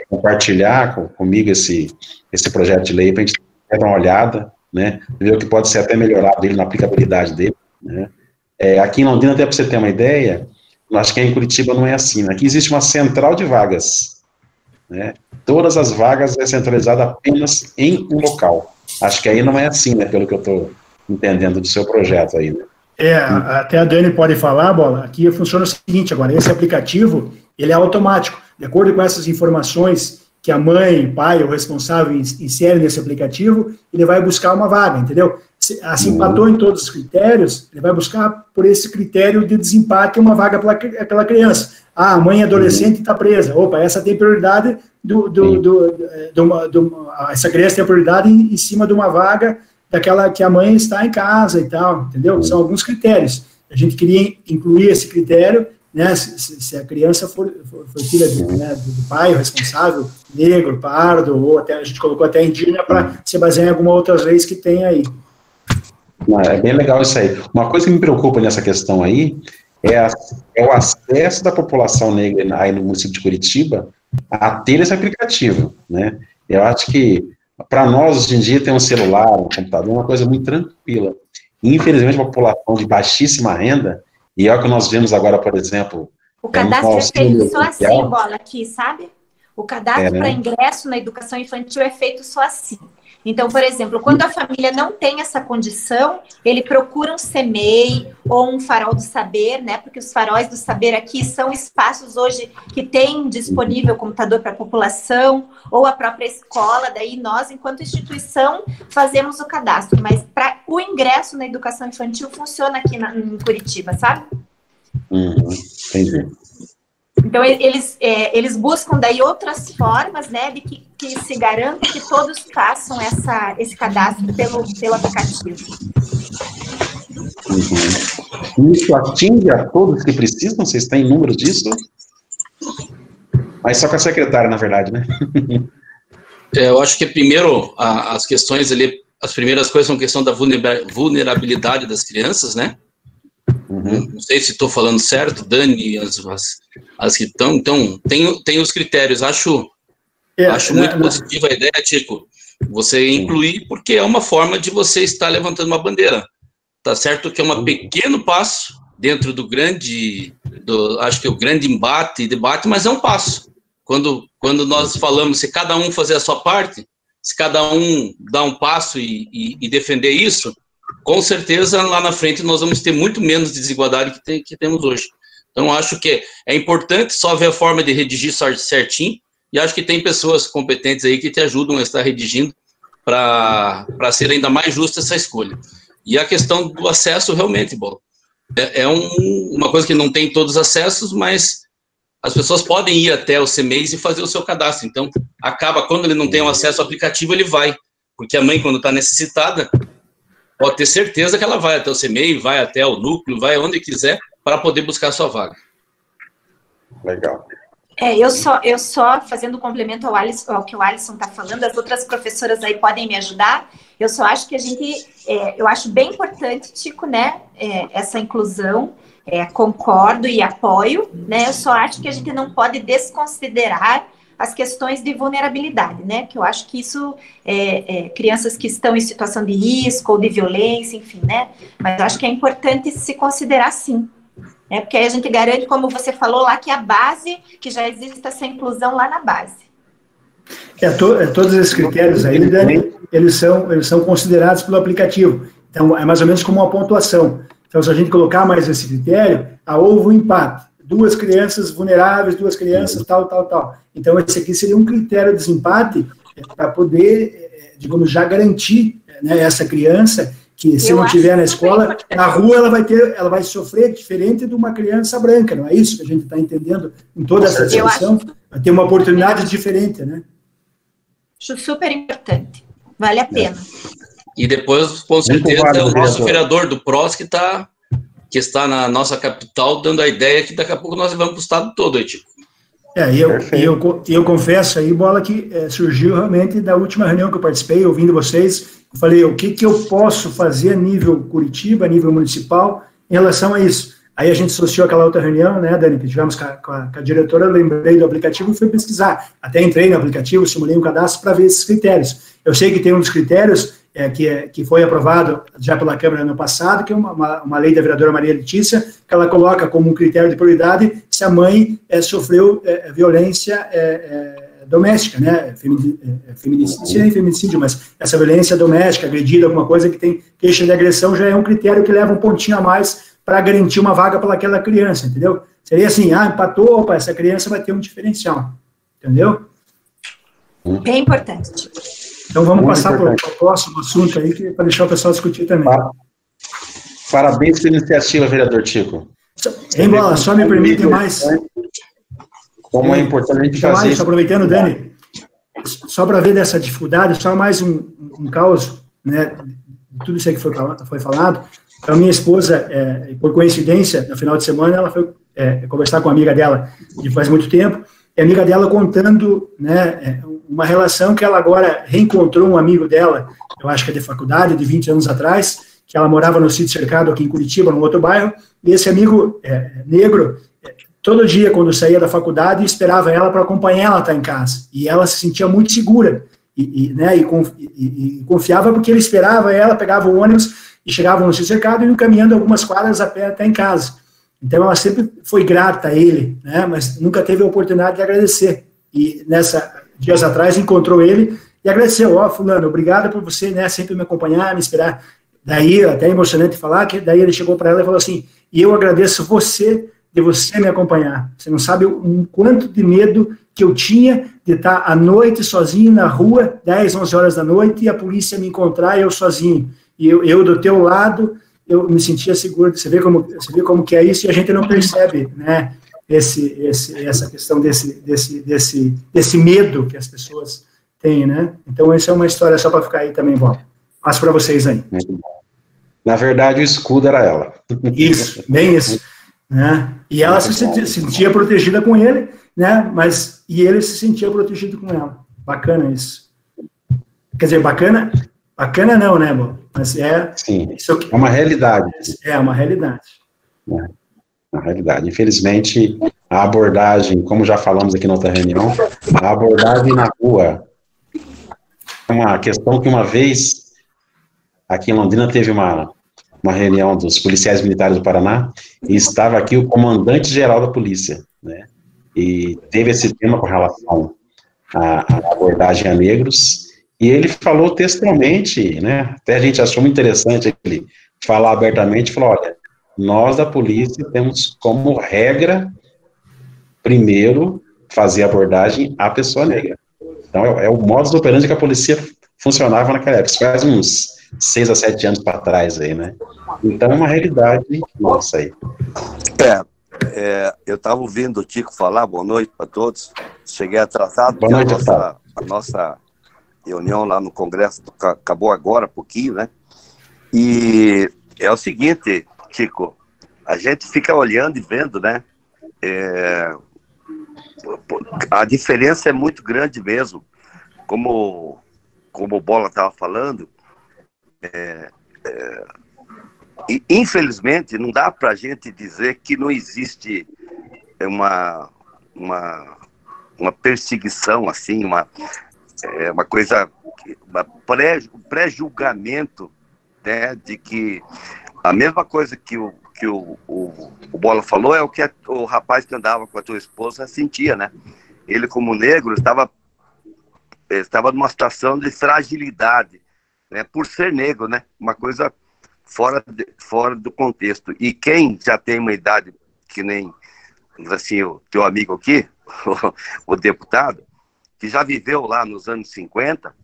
compartilhar comigo esse projeto de lei, para a gente dar uma olhada, né, ver o que pode ser até melhorado dele, na aplicabilidade dele, né. Aqui em Londrina, até para você ter uma ideia, eu acho que em Curitiba não é assim, né? Aqui existe uma central de vagas, né? Todas as vagas é centralizada apenas em um local. Acho que aí não é assim, né, pelo que eu estou entendendo do seu projeto aí, né? Até a Dani pode falar, Bola, aqui funciona o seguinte agora, esse aplicativo, ele é automático, de acordo com essas informações que a mãe, pai ou responsável insere nesse aplicativo, ele vai buscar uma vaga, entendeu? Se empatou em todos os critérios, ele vai buscar por esse critério de desempate uma vaga para aquela criança. A mãe adolescente está presa. Opa, essa tem prioridade essa criança tem prioridade em cima de uma vaga daquela que a mãe está em casa e tal, entendeu? São alguns critérios. A gente queria incluir esse critério, né, se a criança for filha do pai, o responsável, negro, pardo, ou até a gente colocou até indígena para se basear em algumas outras leis que tem aí. É bem legal isso aí. Uma coisa que me preocupa nessa questão aí é o acesso da população negra aí no município de Curitiba a ter esse aplicativo, né? Eu acho que, para nós, hoje em dia, ter um celular, um computador, é uma coisa muito tranquila. Infelizmente, a população de baixíssima renda, e é o que nós vemos agora, por exemplo... O cadastro é feito só assim, Bola, aqui, sabe? O cadastro para ingresso na educação infantil é feito só assim. Então, por exemplo, quando a família não tem essa condição, ele procura um CMEI ou um farol do saber, né? Porque os faróis do saber aqui são espaços hoje que têm disponível computador para a população ou a própria escola. Daí nós, enquanto instituição, fazemos o cadastro. Mas para o ingresso na educação infantil funciona aqui em Curitiba, sabe? Entendi. Então, eles buscam daí outras formas, né, de que se garanta que todos façam esse cadastro pelo aplicativo. Isso atinge a todos que precisam? Vocês têm números disso? Mas só com a secretária, na verdade, né? Eu acho que primeiro, as questões ali, as primeiras coisas são questão da vulnerabilidade das crianças, né? Não sei se estou falando certo, Dani, as que estão. Então, tem os critérios. Acho muito positiva a ideia, Tico, você incluir, porque é uma forma de você estar levantando uma bandeira. Tá certo que é um pequeno passo dentro do grande, acho que é o grande debate, mas é um passo. Quando nós falamos, se cada um fazer a sua parte, se cada um dar um passo e defender isso, com certeza, lá na frente, nós vamos ter muito menos desigualdade que temos hoje. Então, acho que é importante só ver a forma de redigir certinho, e acho que tem pessoas competentes aí que te ajudam a estar redigindo para ser ainda mais justa essa escolha. E a questão do acesso, realmente, Bola, é uma coisa que não tem todos os acessos, mas as pessoas podem ir até o CMEIs e fazer o seu cadastro. Então, quando ele não tem o acesso ao aplicativo, ele vai. Porque a mãe, quando está necessitada, pode ter certeza que ela vai até o CMEI, vai até o núcleo, vai onde quiser, para poder buscar a sua vaga. Legal. Eu só fazendo complemento ao que o Alisson está falando, as outras professoras aí podem me ajudar. Eu só acho que eu acho bem importante, Tico, né, essa inclusão, concordo e apoio, né, eu só acho que a gente não pode desconsiderar as questões de vulnerabilidade, né, que eu acho que isso, crianças que estão em situação de risco ou de violência, enfim, né, mas eu acho que é importante se considerar sim. Porque aí a gente garante, como você falou lá, que a base, que já existe essa inclusão lá na base. Todos esses critérios aí, Dani, eles são considerados pelo aplicativo. Então, é mais ou menos como uma pontuação. Então, se a gente colocar mais esse critério, houve um empate. 2 crianças vulneráveis, 2 crianças, tal. Então, esse aqui seria um critério de desempate para poder, digamos, já garantir, né, essa criança que se não estiver na escola, na rua ela vai sofrer diferente de uma criança branca, não é isso que a gente está entendendo em toda essa discussão? Vai ter uma oportunidade diferente, né? Acho super importante. Vale a pena. E depois, com certeza, é o nosso vereador do PROS que está na nossa capital, dando a ideia que daqui a pouco nós vamos para o estado todo, aí, Tico. Eu confesso aí, Bola, que surgiu realmente da última reunião que eu participei, ouvindo vocês, eu falei, o que eu posso fazer a nível Curitiba, a nível municipal, em relação a isso. Aí a gente associou aquela outra reunião, né, Dani, que tivemos com a diretora, eu lembrei do aplicativo e fui pesquisar. Até entrei no aplicativo, simulei um cadastro para ver esses critérios. Eu sei que tem um dos critérios que foi aprovado já pela Câmara no passado, que é uma lei da vereadora Maria Letícia, que ela coloca como um critério de prioridade se a mãe sofreu violência doméstica, né, feminicídio e feminicídio, mas essa violência doméstica, agredida, alguma coisa que tem queixa de agressão, já é um critério que leva um pontinho a mais para garantir uma vaga para aquela criança, entendeu? Seria assim, empatou, opa, essa criança vai ter um diferencial, entendeu? Bem importante. Então vamos passar para o próximo assunto aí, para deixar o pessoal discutir também. Parabéns pela iniciativa, vereador Tico. Só me permitem mais... Como é importante a gente fazer isso. Aproveitando, Dani, só para ver dessa dificuldade, só mais um caos, né, de tudo isso aí que foi falado. Então, minha esposa, por coincidência, no final de semana, ela foi conversar com uma amiga dela de faz muito tempo, e a amiga dela contando, né, uma relação que ela agora reencontrou um amigo dela, eu acho que é de faculdade, de 20 anos atrás, que ela morava no sítio cercado aqui em Curitiba, num outro bairro, e esse amigo negro, todo dia, quando saía da faculdade, esperava ela para acompanhar ela estar em casa, e ela se sentia muito segura, e confiava porque ele esperava ela, pegava o ônibus, e chegavam no cercado e iam caminhando algumas quadras a pé até em casa. Então, ela sempre foi grata a ele, né, mas nunca teve a oportunidade de agradecer. E, dias atrás, encontrou ele e agradeceu. Fulano, obrigado por você, né, sempre me acompanhar, me esperar. Daí, até emocionante falar, que daí ele chegou para ela e falou assim, e eu agradeço de você me acompanhar. Você não sabe o quanto de medo que eu tinha de estar à noite sozinho na rua, 10, 11 horas da noite, e a polícia me encontrar e eu sozinho. E eu do teu lado, eu me sentia seguro. Você vê como que é isso, e a gente não percebe, né, essa questão desse medo que as pessoas têm, né? Então, essa é uma história só para ficar aí também, bom. Passo para vocês aí. Na verdade, o escudo era ela. Isso, bem isso. Né? E ela se sentia protegida com ele, né? E ele se sentia protegido com ela. Bacana isso. Quer dizer, bacana não, né, bom? Mas sim, é uma realidade. É uma realidade. Uma realidade. Infelizmente, a abordagem, como já falamos aqui na outra reunião, a abordagem na rua é uma questão que uma vez, aqui em Londrina, teve uma reunião dos policiais militares do Paraná, e estava aqui o comandante-geral da polícia, né, e teve esse tema com relação à abordagem a negros, e ele falou textualmente, né, até a gente achou muito interessante ele falar abertamente, falou, olha, nós da polícia temos como regra, primeiro, fazer abordagem à pessoa negra. Então, é o modus operandi que a polícia funcionava naquela época, faz uns 6 a 7 anos para trás aí, né? Então, é uma realidade nossa aí. Eu estava ouvindo o Tico falar, boa noite para todos, cheguei atrasado, boa noite, a nossa reunião lá no Congresso acabou agora, pouquinho, né? E é o seguinte, Tico, a gente fica olhando e vendo, né? A diferença é muito grande mesmo. Como o Bola estava falando, infelizmente, não dá para a gente dizer que não existe uma perseguição, assim, uma coisa, um pré-julgamento, né, de que a mesma coisa que o Bola falou é o que o rapaz que andava com a tua esposa sentia, né? Ele, como negro, estava numa situação de fragilidade, né, por ser negro, né? Uma coisa fora do contexto. E quem já tem uma idade que nem, assim, o teu amigo aqui, o deputado, que já viveu lá nos anos 50,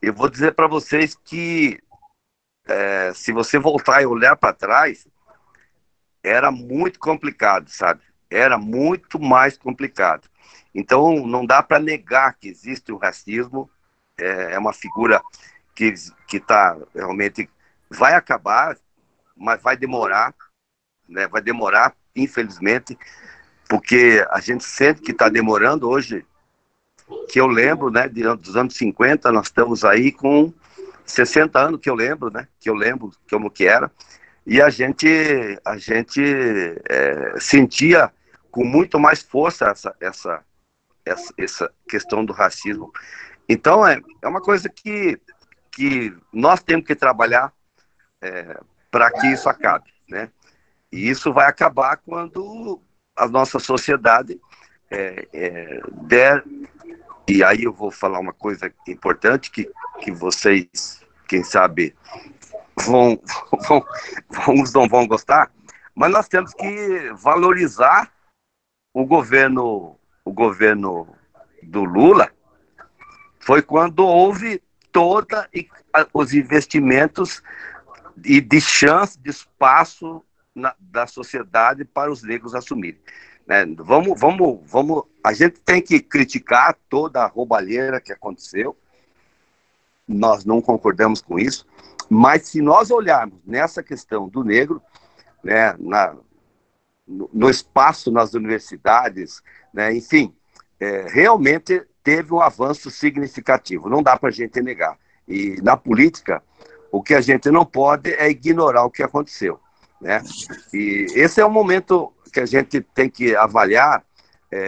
eu vou dizer para vocês que se você voltar e olhar para trás, era muito complicado, sabe? Era muito mais complicado. Então, não dá para negar que existe o racismo, é uma figura que tá realmente vai acabar, mas vai demorar, né? Vai demorar, infelizmente, porque a gente sente que está demorando hoje, que eu lembro, né, dos anos 50, nós estamos aí com 60 anos que eu lembro, né, que eu lembro como que era, e a gente sentia com muito mais força essa questão do racismo. Então, é uma coisa que nós temos que trabalhar para que isso acabe, né? E isso vai acabar quando a nossa sociedade der... E aí eu vou falar uma coisa importante que vocês, quem sabe, uns não vão gostar, mas nós temos que valorizar o governo do Lula. Foi quando houve todos os investimentos e de chance, de espaço da sociedade para os negros assumirem. Né? A gente tem que criticar toda a roubalheira que aconteceu, nós não concordamos com isso, mas se nós olharmos nessa questão do negro, né, no espaço nas universidades, né, enfim, realmente teve um avanço significativo, não dá para a gente negar. E na política, o que a gente não pode é ignorar o que aconteceu, né? E esse é o momento que a gente tem que avaliar,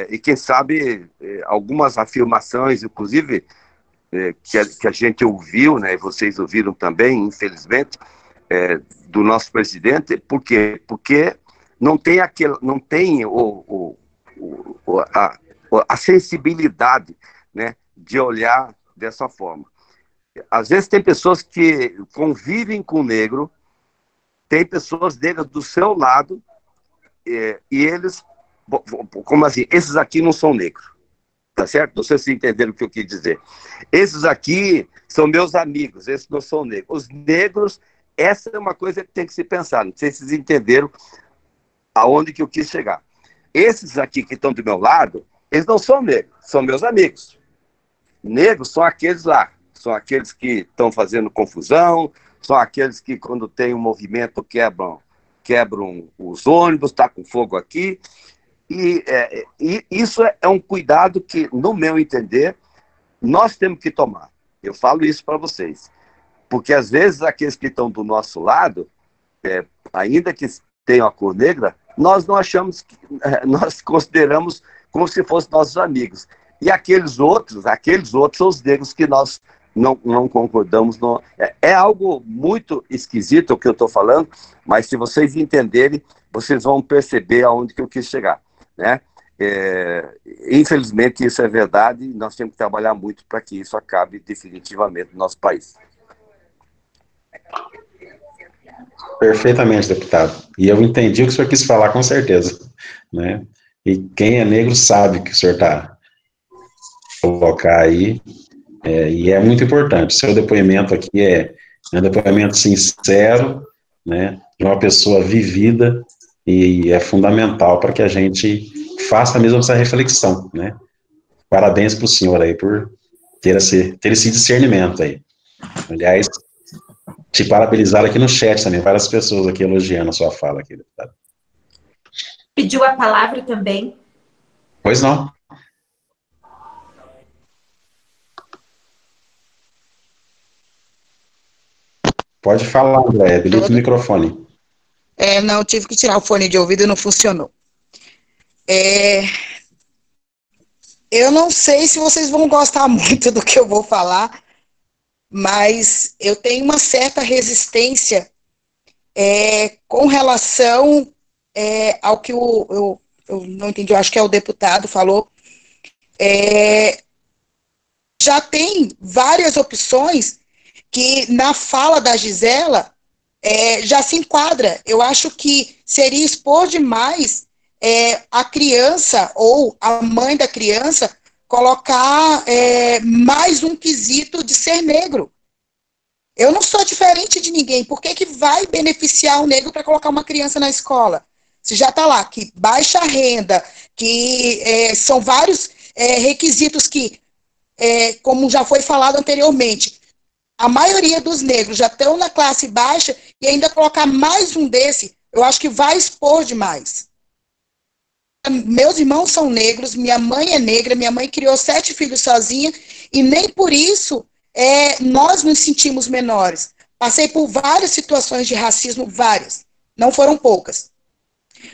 e quem sabe algumas afirmações, inclusive, que a gente ouviu, né, vocês ouviram também, infelizmente, do nosso presidente. Por quê? Porque não tem a sensibilidade, né, de olhar dessa forma. Às vezes tem pessoas que convivem com o negro, tem pessoas negras do seu lado, e eles, como assim, esses aqui não são negros, tá certo? Não sei se entenderam o que eu quis dizer. Esses aqui são meus amigos, esses não são negros. Os negros, essa é uma coisa que tem que se pensar, não sei se vocês entenderam aonde que eu quis chegar. Esses aqui que estão do meu lado, eles não são negros, são meus amigos. Negros são aqueles lá, são aqueles que estão fazendo confusão, são aqueles que, quando tem um movimento, quebram os ônibus, está com fogo aqui. E isso é um cuidado que, no meu entender, nós temos que tomar. Eu falo isso para vocês. Porque, às vezes, aqueles que estão do nosso lado, ainda que tenham a cor negra, nós não achamos, nós consideramos como se fossem nossos amigos. E aqueles outros são os negros que nós não concordamos. É algo muito esquisito o que eu estou falando, mas se vocês entenderem, vocês vão perceber aonde que eu quis chegar, né? Infelizmente isso é verdade, e nós temos que trabalhar muito para que isso acabe definitivamente no nosso país. Perfeitamente, deputado. E eu entendi o que o senhor quis falar, com certeza, né? E quem é negro sabe que o senhor está colocar aí, e é muito importante. Seu depoimento aqui é um depoimento sincero, né, de uma pessoa vivida, e é fundamental para que a gente faça mesmo essa reflexão, né? Parabéns para o senhor aí por ter esse discernimento aí. Aliás, te parabenizar aqui no chat também, várias pessoas aqui elogiando a sua fala aqui, deputado. Pediu a palavra também. Pois não. Pode falar, André, habilita o microfone. Não, tive que tirar o fone de ouvido e não funcionou. Eu não sei se vocês vão gostar muito do que eu vou falar, mas eu tenho uma certa resistência com relação ao que eu não entendi, eu acho que é o deputado falou. Já tem várias opções que na fala da Gisela já se enquadra. Eu acho que seria expor demais a criança ou a mãe da criança colocar mais um quesito de ser negro. Eu não sou diferente de ninguém. Por que vai beneficiar o negro para colocar uma criança na escola? Se já está lá, que baixa renda, que são vários requisitos que, como já foi falado anteriormente, a maioria dos negros já estão na classe baixa e ainda colocar mais um desse, eu acho que vai expor demais. Meus irmãos são negros, minha mãe é negra, minha mãe criou 7 filhos sozinha e nem por isso nós nos sentimos menores. Passei por várias situações de racismo, várias, não foram poucas.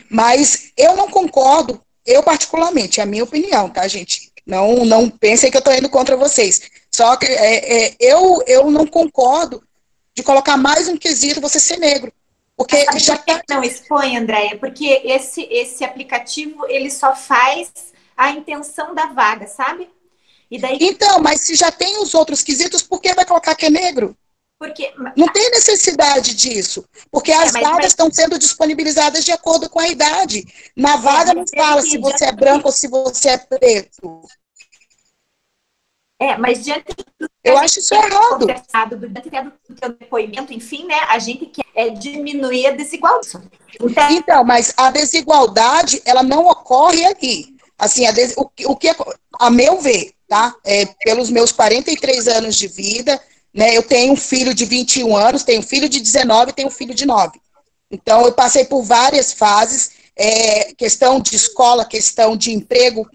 Mas eu não concordo, eu particularmente, é a minha opinião, tá, gente? Não pensem que eu estou indo contra vocês. Só que eu não concordo de colocar mais um quesito você ser negro. Porque já não expõe, Andréia, porque esse aplicativo ele só faz a intenção da vaga, sabe? E daí... Então, mas se já tem os outros quesitos, por que vai colocar que é negro? Porque... Não tem necessidade disso, porque as vagas estão sendo disponibilizadas de acordo com a idade. Na vaga não fala se você é branco ou se você é preto. Mas diante do eu acho isso errado. Diante do teu depoimento, enfim, né, a gente quer diminuir a desigualdade. Então, mas a desigualdade, ela não ocorre aqui. Assim, o que, a meu ver, tá? Pelos meus 43 anos de vida, né, eu tenho um filho de 21 anos, tenho um filho de 19 e tenho um filho de 9. Então, eu passei por várias fases, questão de escola, questão de emprego,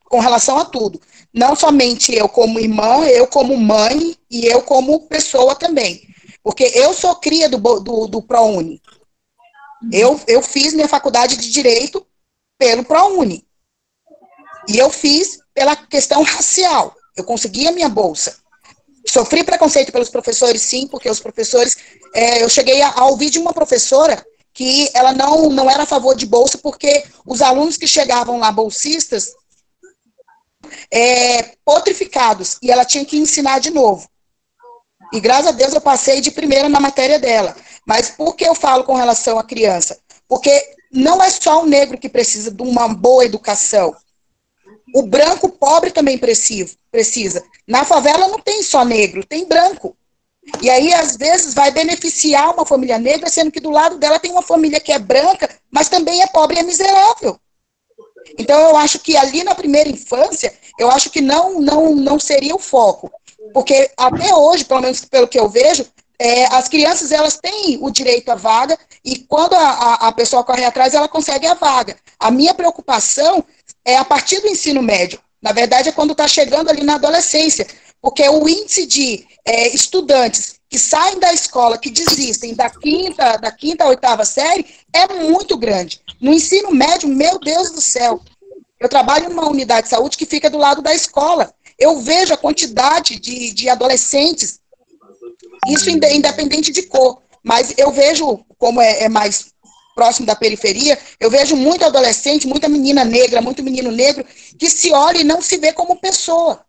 com relação a tudo. Não somente eu como irmã, eu como mãe e eu como pessoa também. Porque eu sou cria do ProUni. Eu fiz minha faculdade de Direito pelo ProUni. E eu fiz pela questão racial. Eu consegui a minha bolsa. Sofri preconceito pelos professores, sim, porque os professores... eu cheguei a ouvir de uma professora que ela não era a favor de bolsa porque os alunos que chegavam lá, bolsistas, potrificados, e ela tinha que ensinar de novo. E graças a Deus eu passei de primeira na matéria dela. Mas por que eu falo com relação à criança? Porque não é só o negro que precisa de uma boa educação. O branco pobre também precisa. Na favela não tem só negro, tem branco. E aí, às vezes, vai beneficiar uma família negra, sendo que do lado dela tem uma família que é branca, mas também é pobre e é miserável. Então, eu acho que ali na primeira infância, eu acho que não seria o foco. Porque até hoje, pelo menos pelo que eu vejo, as crianças elas têm o direito à vaga e quando a pessoa corre atrás, ela consegue a vaga. A minha preocupação é a partir do ensino médio. Na verdade, é quando está chegando ali na adolescência. Porque o índice de estudantes que saem da escola, que desistem da quinta à 8ª série, é muito grande. No ensino médio, meu Deus do céu, eu trabalho numa unidade de saúde que fica do lado da escola. Eu vejo a quantidade de adolescentes, isso independente de cor, mas eu vejo, como é mais próximo da periferia, eu vejo muito adolescente, muita menina negra, muito menino negro, que se olha e não se vê como pessoa.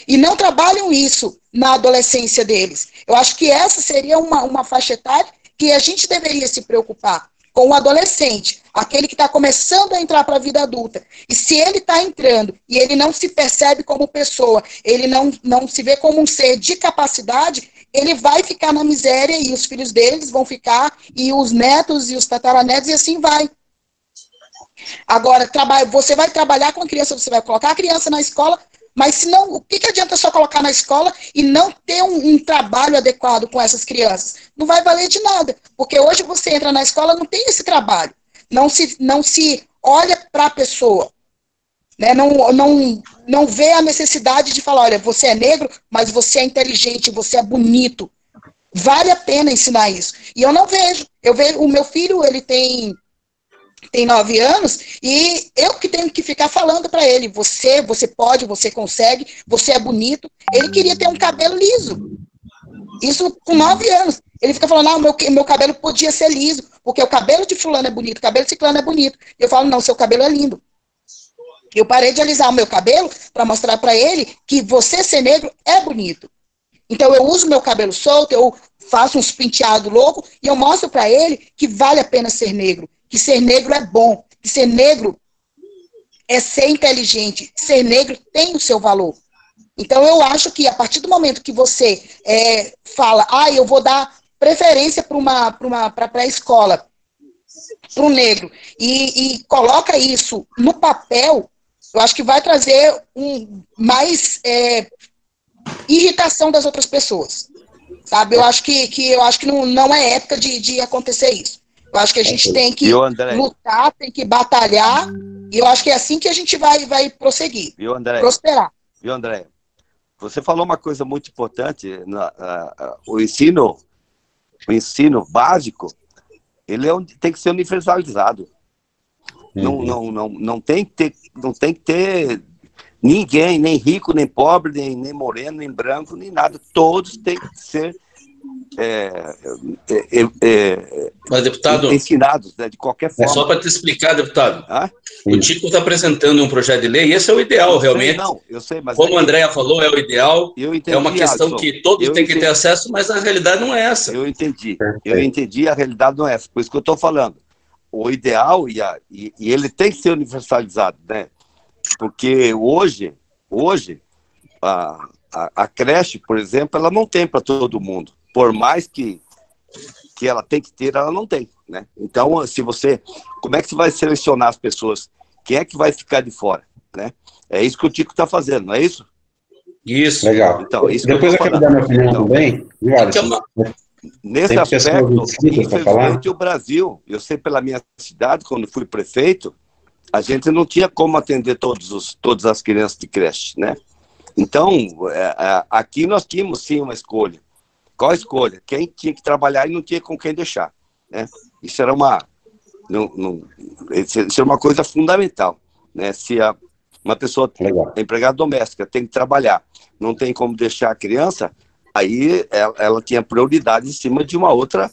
E não trabalham isso na adolescência deles. Eu acho que essa seria uma faixa etária que a gente deveria se preocupar com o adolescente, aquele que está começando a entrar para a vida adulta. E se ele está entrando e ele não se percebe como pessoa, ele não se vê como um ser de capacidade, ele vai ficar na miséria e os filhos deles vão ficar, e os netos e os tataranetos, e assim vai. Agora, você vai trabalhar com a criança, você vai colocar a criança na escola, mas se não, o que adianta só colocar na escola e não ter um trabalho adequado com essas crianças? Não vai valer de nada, porque hoje você entra na escola, não tem esse trabalho, não se olha para a pessoa, né? Não vê a necessidade de falar, olha, você é negro, mas você é inteligente, você é bonito, vale a pena ensinar isso. E eu não vejo, o meu filho, ele tem 9 anos, e eu que tenho que ficar falando para ele, você pode, você consegue, você é bonito. Ele queria ter um cabelo liso, isso com 9 anos. Ele fica falando, meu cabelo podia ser liso, porque o cabelo de fulano é bonito, o cabelo de ciclano é bonito. Eu falo, não, seu cabelo é lindo. Eu parei de alisar o meu cabelo para mostrar para ele que você ser negro é bonito. Então eu uso meu cabelo solto, eu faço uns penteados loucos, e eu mostro para ele que vale a pena ser negro. Que ser negro é bom, que ser negro é ser inteligente, ser negro tem o seu valor. Então, eu acho que a partir do momento que você fala, eu vou dar preferência para a escola, para o negro, e coloca isso no papel, eu acho que vai trazer mais irritação das outras pessoas. sabe? Eu acho que não é época de acontecer isso. Eu acho que a gente tem que lutar, tem que batalhar, e eu acho que é assim que a gente vai prosseguir, prosperar. Viu, André? Você falou uma coisa muito importante, o ensino básico, ele tem que ser universalizado. Não tem que ter ninguém, nem rico, nem pobre, nem moreno, nem branco, nem nada. Todos têm que ser mas, deputado, ensinados, né, de qualquer forma. Só para te explicar, deputado, o Tico está apresentando um projeto de lei, e esse é o ideal, realmente. Eu sei, mas como a Andréa falou, é o ideal, é uma questão Alisson, que todos têm que ter acesso, mas a realidade não é essa. Eu entendi, a realidade não é essa, por isso que eu estou falando. O ideal, e ele tem que ser universalizado, né? Porque hoje a creche, por exemplo, ela não tem para todo mundo. Por mais que ela tem que ter, ela não tem, né? Então, como é que você vai selecionar as pessoas? Quem é que vai ficar de fora, né? É isso que o Tico está fazendo, não é isso? Isso. Legal. Então, isso depois eu quero dar minha opinião também. Nesse aspecto, infelizmente, o Brasil, eu sei pela minha cidade, quando fui prefeito, a gente não tinha como atender todas as crianças de creche, né? Então, aqui nós tínhamos, sim, uma escolha. Qual a escolha? Quem tinha que trabalhar e não tinha com quem deixar, né? Isso era uma coisa fundamental, né? Se uma pessoa empregada doméstica tem que trabalhar, não tem como deixar a criança, aí ela tinha prioridade em cima de uma outra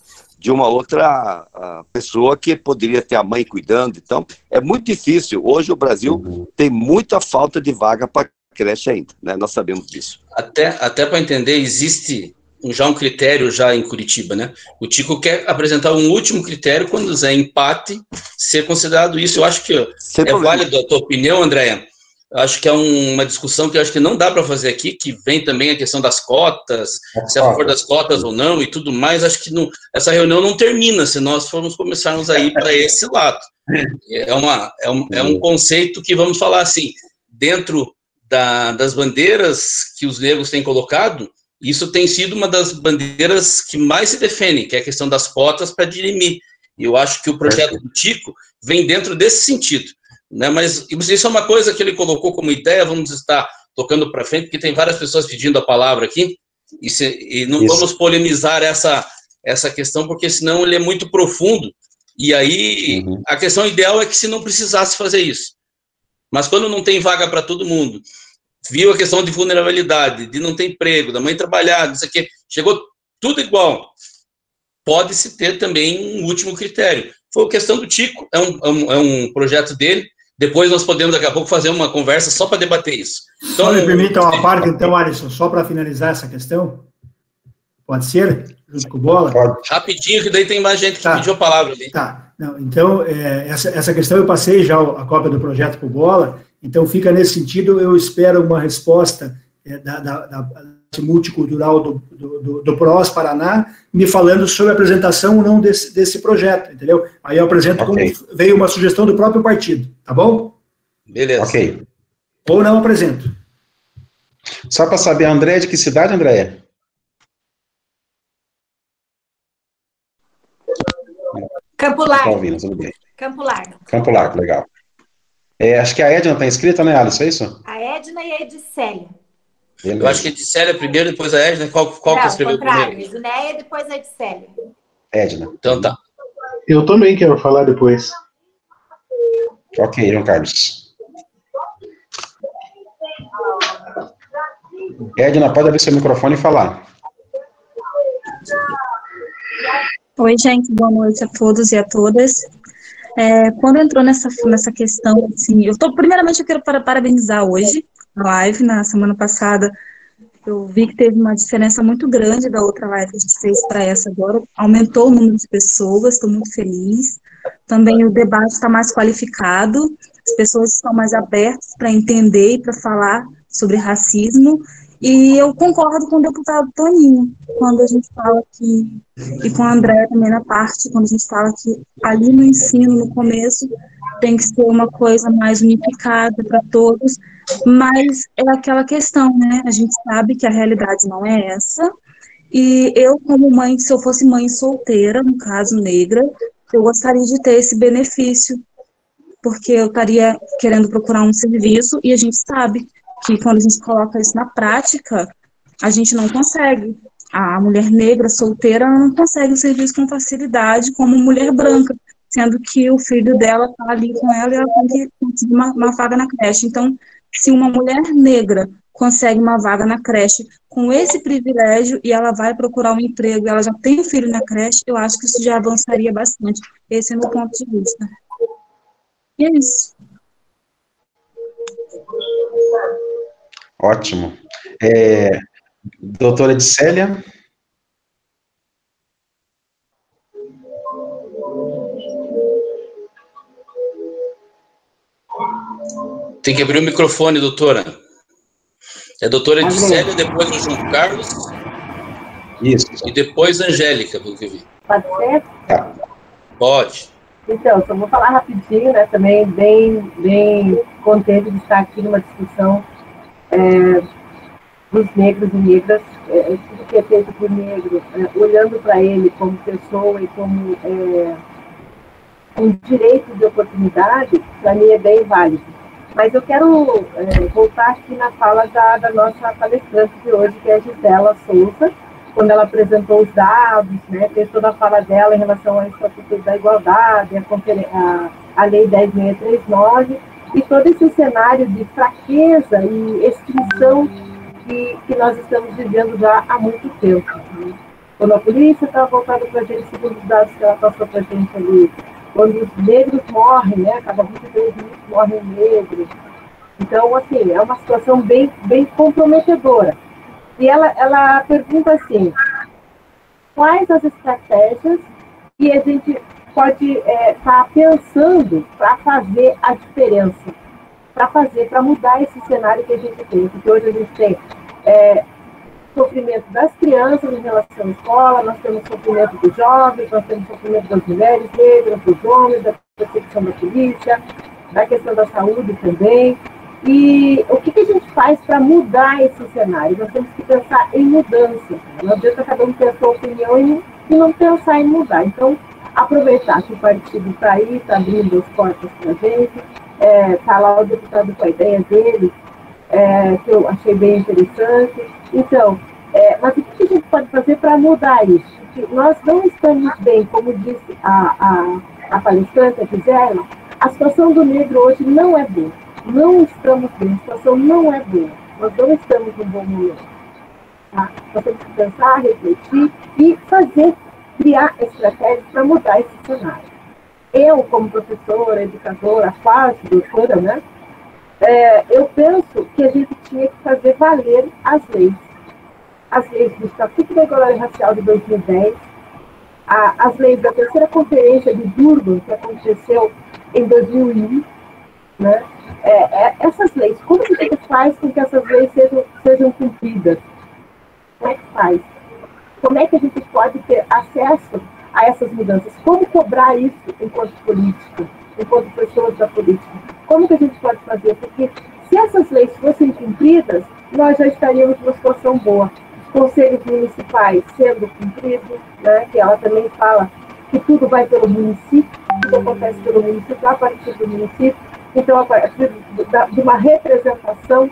pessoa que poderia ter a mãe cuidando. Então, é muito difícil. Hoje o Brasil tem muita falta de vaga para creche ainda, né? Nós sabemos disso. Até para entender, existe já um critério já em Curitiba, né? O Tico quer apresentar um último critério quando é empate, ser considerado isso. Eu acho que válido a tua opinião, Andréa. Acho que é uma discussão que eu acho que não dá para fazer aqui, que vem também a questão das cotas, se é a favor das cotas ou não e tudo mais. Acho que essa reunião não termina se nós formos começarmos a ir para esse lado. É um conceito que, vamos falar assim, dentro das bandeiras que os negros têm colocado, isso tem sido uma das bandeiras que mais se defendem, que é a questão das cotas para dirimir. E eu acho que o projeto do Tico vem dentro desse sentido, né? Mas isso é uma coisa que ele colocou como ideia, vamos estar tocando para frente, porque tem várias pessoas pedindo a palavra aqui, e não vamos polemizar essa questão, porque senão ele é muito profundo, e aí a questão ideal é que se não precisasse fazer isso. Mas quando não tem vaga para todo mundo, viu a questão de vulnerabilidade, de não ter emprego, da mãe trabalhar, isso aqui, chegou tudo igual. Pode-se ter também um último critério. Foi a questão do Tico, é um projeto dele. Depois nós podemos, daqui a pouco, fazer uma conversa só para debater isso. Então, só me permita uma parte, então, Alisson, só para finalizar essa questão. Pode ser? Junto com o Bola? Rapidinho, que daí tem mais gente que pediu a palavra ali. Tá. Não, então, essa questão eu passei já a cópia do projeto para o Bola. Então, fica nesse sentido, eu espero uma resposta da multicultural do PROS Paraná, me falando sobre a apresentação ou não desse projeto, entendeu? Aí eu apresento como veio uma sugestão do próprio partido, tá bom? Beleza. Ok. Ou não apresento. Só para saber, André, de que cidade, Andréia? Campo Largo. Tá ouvindo, tudo bem. Campo Largo. Campo Largo, legal. Acho que a Edna está inscrita, né, Alisson? É isso? A Edna e a Edicélia. Eu acho que a Edicélia primeiro, depois a Edna. Qual que escreveu primeiro? Edneia e depois a Edicélia. Edna. Então tá. Eu também quero falar depois. Ok, João Carlos. Edna, pode abrir seu microfone e falar. Oi, gente, boa noite a todos e a todas. Quando entrou nessa questão, assim, primeiramente eu quero parabenizar hoje a live. Na semana passada eu vi que teve uma diferença muito grande da outra live que a gente fez para essa agora, aumentou o número de pessoas, estou muito feliz. Também o debate está mais qualificado, as pessoas estão mais abertas para entender e para falar sobre racismo. E eu concordo com o deputado Toninho, quando a gente fala que, e com a Andréa também na parte, quando a gente fala que ali no ensino, no começo, tem que ser uma coisa mais unificada para todos, mas é aquela questão, né? A gente sabe que a realidade não é essa, E eu, como mãe, se eu fosse mãe solteira, no caso negra, eu gostaria de ter esse benefício, porque eu estaria querendo procurar um serviço e a gente sabe que quando a gente coloca isso na prática, a gente não consegue. A mulher negra solteira não consegue o serviço com facilidade como mulher branca, sendo que o filho dela está ali com ela e ela tem que conseguir uma vaga na creche. Então, se uma mulher negra consegue uma vaga na creche com esse privilégio e ela vai procurar um emprego e ela já tem um filho na creche, eu acho que isso já avançaria bastante. Esse é o meu ponto de vista. E é isso. Ótimo. Doutora Edicélia? Tem que abrir o microfone, doutora. É a doutora Edicélia, depois o João Carlos. Isso. E depois a Angélica, pelo que eu vi. Pode ser? Tá. Pode. Então, só vou falar rapidinho, né? Também bem contente de estar aqui numa discussão dos negros e negras, tudo que é feito por negro, olhando para ele como pessoa e como um direito de oportunidade, para mim é bem válido. Mas eu quero voltar aqui na fala da nossa palestrante de hoje, que é a Gisela Souza, quando ela apresentou os dados, né, fez toda a fala dela em relação ao Estatuto da Igualdade, a Lei 10.639, e todo esse cenário de fraqueza e extinção que nós estamos vivendo já há muito tempo. Né? Quando a polícia estava voltando para a gente, segundo os dados que ela passou para a gente ali, quando os negros morrem, né, a cada 23 minutos morrem negros. Então, assim, é uma situação bem comprometedora. E ela pergunta assim, quais as estratégias que a gente pode estar pensando para fazer a diferença, para mudar esse cenário que a gente tem, porque hoje a gente tem sofrimento das crianças em relação à escola, nós temos sofrimento dos jovens, nós temos sofrimento das mulheres negras, dos homens, da perseguição da polícia, da questão da saúde também. E o que a gente faz para mudar esse cenário? Nós temos que pensar em mudança. Não adianta cada um ter a sua opinião e não pensar em mudar. Então, aproveitar que o partido está aí, está abrindo as portas para a gente, está lá o deputado com a ideia dele, que eu achei bem interessante. Então, mas o que a gente pode fazer para mudar isso? Porque nós não estamos bem, como disse a palestrante, a Gisela, a situação do negro hoje não é boa. Não estamos bem, a situação não é boa. Nós não estamos num bom momento. Tá? Nós temos que pensar, refletir e criar estratégias para mudar esse cenário. Eu, como professora, educadora, quase doutora, né? Eu penso que a gente tinha que fazer valer as leis. As leis do Estatuto da Igualdade Racial de 2010, as leis da terceira conferência de Durban, que aconteceu em 2001, né? Essas leis, como que a gente faz com que essas leis sejam cumpridas? Como é que faz? Como é que a gente pode ter acesso a essas mudanças? Como cobrar isso enquanto política, enquanto pessoas da política? Como que a gente pode fazer? Porque se essas leis fossem cumpridas, nós já estaríamos numa situação boa. Os conselhos municipais sendo cumpridos, né, que ela também fala que tudo vai pelo município, tudo acontece pelo município, a partir do município. Então, a partir de uma representação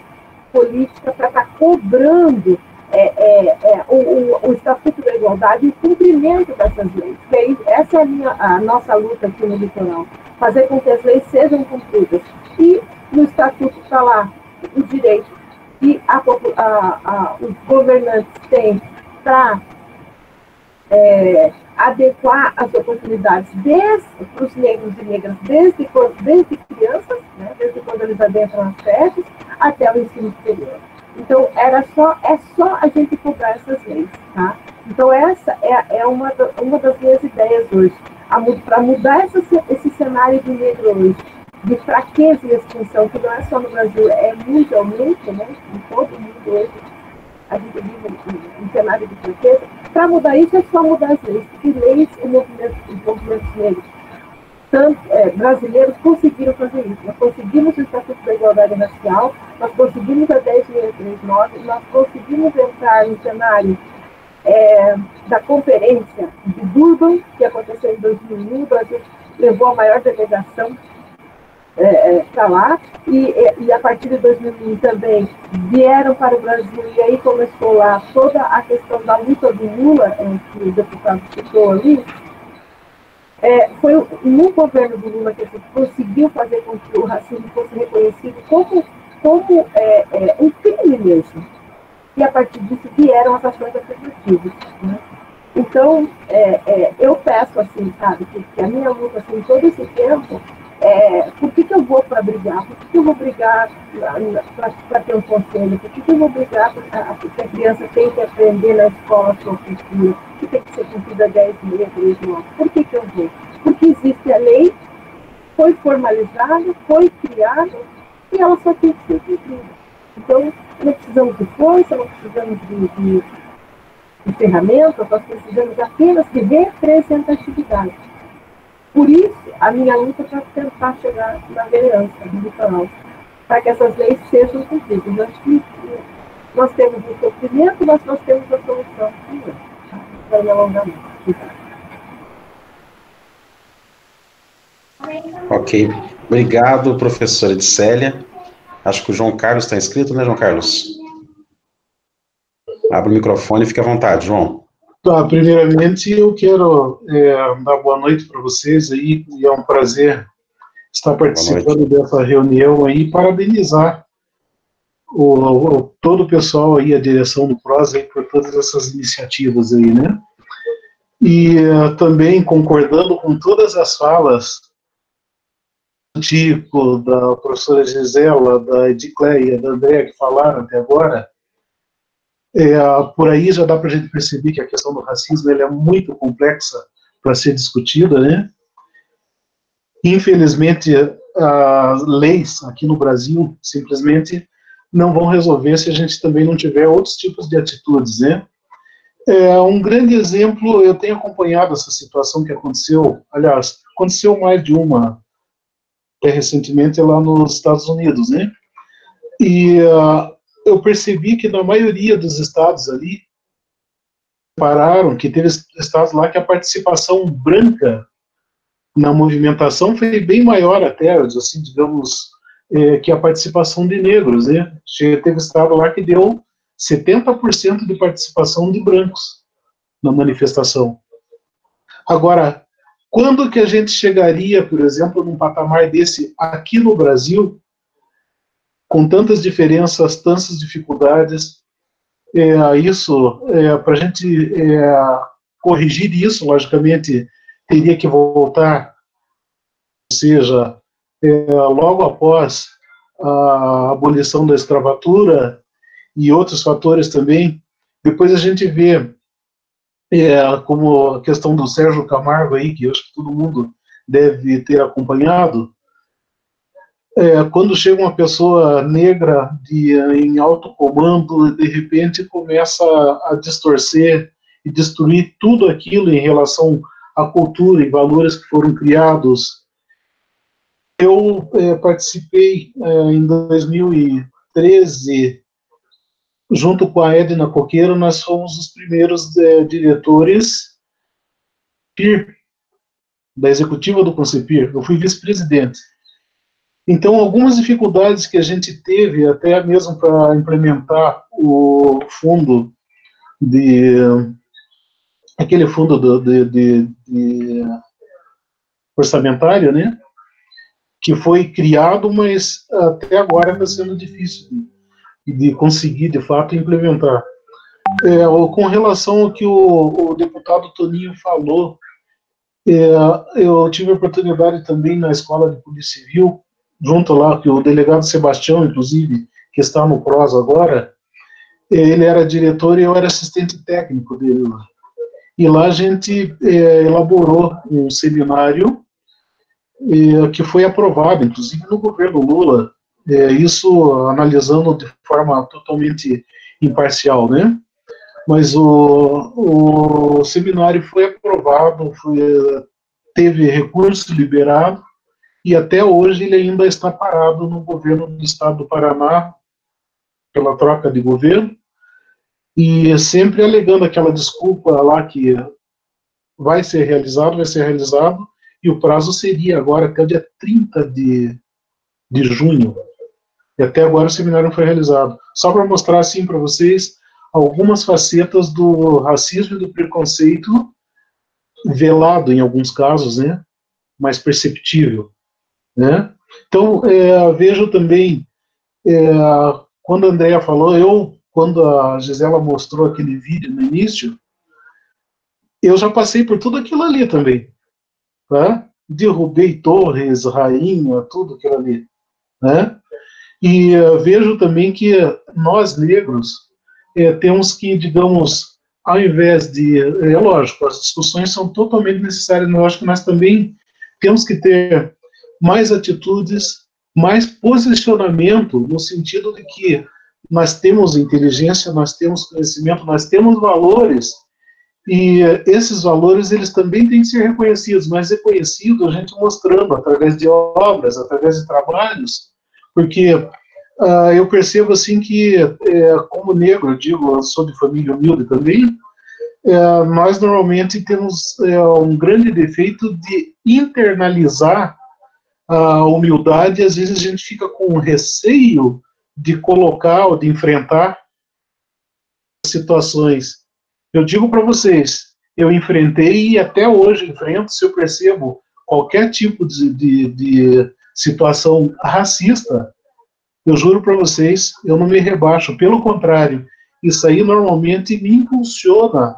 política para estar cobrando o Estatuto da Igualdade e o cumprimento dessas leis. Essa é a nossa luta aqui no litoral, fazer com que as leis sejam cumpridas. E no Estatuto está lá o direito que os governantes têm para adequar as oportunidades para os negros e negras desde crianças, né, desde quando eles adentram as creches, até o ensino superior. Então, é só a gente cobrar essas leis, tá? Então, essa é uma das minhas ideias hoje, para mudar esse cenário do negro hoje, de fraqueza e extinção, que não é só no Brasil, é mundialmente, né, em todo o mundo hoje, a gente vive um cenário de fraqueza. Para mudar isso, é só mudar as leis, porque leis e movimentos negros, tanto brasileiros, conseguiram fazer isso. Nós conseguimos o Estatuto da Igualdade Racial, nós conseguimos a 10.639, nós conseguimos entrar no cenário da conferência de Durban, que aconteceu em 2001, o Brasil levou a maior delegação para lá, e a partir de 2001 também vieram para o Brasil, e aí começou lá toda a questão da luta do Lula, que o deputado citou ali. Foi no governo do Lula que a gente conseguiu fazer com que o racismo fosse reconhecido como um crime mesmo. E a partir disso vieram as ações afirmativas, né? Então, eu peço, assim, sabe, que a minha luta, assim, todo esse tempo, por que eu vou para brigar? Por que eu vou brigar para ter um conselho? Por que eu vou brigar porque a criança tem que aprender na escola sobre cultura, que tem que ser cumprida 10 letras? Por que eu vou? Porque existe a lei, foi formalizada, foi criada, e ela só tem que ser cumprida. Então, não precisamos de força, não precisamos de ferramentas, nós precisamos apenas de representatividade. Por isso, a minha luta é para tentar chegar na vereança do litoral, para que essas leis sejam cumpridas. Eu acho que nós temos o sofrimento, mas nós temos a solução também. Para me alongar muito. Ok. Obrigado, professora Edicélia. Acho que o João Carlos está inscrito, né, João Carlos? Abre o microfone e fique à vontade, João. Tá, primeiramente, eu quero dar boa noite para vocês aí, e é um prazer estar participando dessa reunião aí, e parabenizar todo o pessoal aí, a direção do PROS aí, por todas essas iniciativas aí, né? E também concordando com todas as falas do Tico, da professora Gisela, da Edicleia, da Andréa, que falaram até agora. Por aí já dá para a gente perceber que a questão do racismo ela é muito complexa para ser discutida, né? Infelizmente, as leis aqui no Brasil simplesmente não vão resolver se a gente também não tiver outros tipos de atitudes, né? Um grande exemplo, eu tenho acompanhado essa situação que aconteceu, aliás, aconteceu mais de uma, até recentemente, lá nos Estados Unidos, né? E eu percebi que na maioria dos estados ali, pararam, que teve estados lá que a participação branca na movimentação foi bem maior até, assim, digamos, que a participação de negros, né? Teve estado lá que deu 70% de participação de brancos na manifestação. Agora, quando que a gente chegaria, por exemplo, num patamar desse aqui no Brasil, com tantas diferenças, tantas dificuldades, para a gente corrigir isso, logicamente, teria que voltar, ou seja, logo após a abolição da escravatura e outros fatores também. Depois a gente vê, como a questão do Sérgio Camargo aí, que eu acho que todo mundo deve ter acompanhado, quando chega uma pessoa negra em alto comando, de repente começa a distorcer e destruir tudo aquilo em relação à cultura e valores que foram criados. Eu participei em 2013, junto com a Edna Coqueiro, nós fomos os primeiros diretores da executiva do Concepir. Eu fui vice-presidente. Então, algumas dificuldades que a gente teve, até mesmo para implementar o fundo aquele fundo orçamentário, né, que foi criado, mas até agora está sendo difícil de conseguir, de fato, implementar. Com relação ao que o deputado Toninho falou, eu tive a oportunidade também na Escola de Polícia Civil, junto lá, que o delegado Sebastião, inclusive, que está no PROS agora, ele era diretor e eu era assistente técnico dele lá. E lá a gente elaborou um seminário que foi aprovado, inclusive no governo Lula, isso analisando de forma totalmente imparcial, né? Mas o seminário foi aprovado, teve recurso liberado, e até hoje ele ainda está parado no governo do estado do Paraná, pela troca de governo, e sempre alegando aquela desculpa lá que vai ser realizado, e o prazo seria agora até o dia 30 de junho. E até agora o seminário não foi realizado. Só para mostrar assim para vocês algumas facetas do racismo e do preconceito velado em alguns casos, né? Mais perceptível, né? Então, vejo também, quando a Andrea falou, quando a Gisela mostrou aquele vídeo no início, eu já passei por tudo aquilo ali também, tá? Derrubei torres, rainha, tudo aquilo ali, né? E vejo também que nós, negros, temos que, digamos, ao invés de... lógico, as discussões são totalmente necessárias, mas eu acho que nós também temos que ter mais atitudes, mais posicionamento, no sentido de que nós temos inteligência, nós temos conhecimento, nós temos valores, e esses valores, eles também têm que ser reconhecidos, mas reconhecidos a gente mostrando através de obras, através de trabalhos, porque eu percebo assim que, como negro, eu digo, eu sou de família humilde também, nós normalmente temos um grande defeito de internalizar a humildade, e às vezes a gente fica com receio de colocar ou de enfrentar situações. Eu digo para vocês, eu enfrentei e até hoje enfrento, se eu percebo qualquer tipo de situação racista, eu juro para vocês, eu não me rebaixo, pelo contrário, isso aí normalmente me impulsiona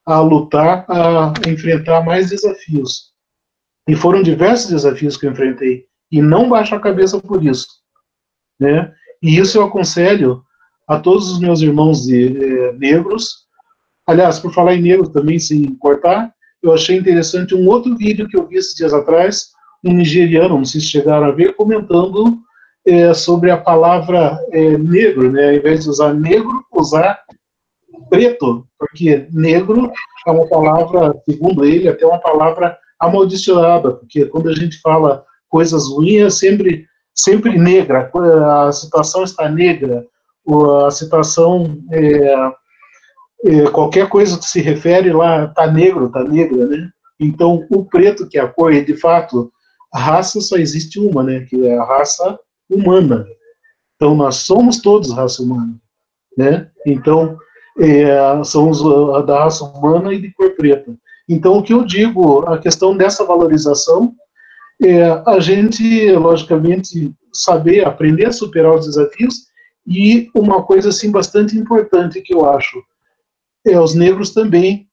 a lutar, a enfrentar mais desafios. E foram diversos desafios que eu enfrentei, e não baixo a cabeça por isso, né? E isso eu aconselho a todos os meus irmãos negros. Aliás, por falar em negro também, sem cortar, eu achei interessante um outro vídeo que eu vi esses dias atrás, um nigeriano, não sei se chegaram a ver, comentando sobre a palavra negro, né? Ao invés de usar negro, usar preto, porque negro é uma palavra, segundo ele, até uma palavra amaldiçoada, porque quando a gente fala coisas ruins, sempre negra, a situação está negra, a situação, qualquer coisa que se refere lá, está negro, está negra, né? Então, o preto, que é a cor, e de fato, a raça só existe uma, né? Que é a raça humana. Então, nós somos todos raça humana, né? Então, somos da raça humana e de cor preta. Então, o que eu digo, a questão dessa valorização, a gente, logicamente, saber, aprender a superar os desafios, e uma coisa, assim, bastante importante que eu acho, os negros também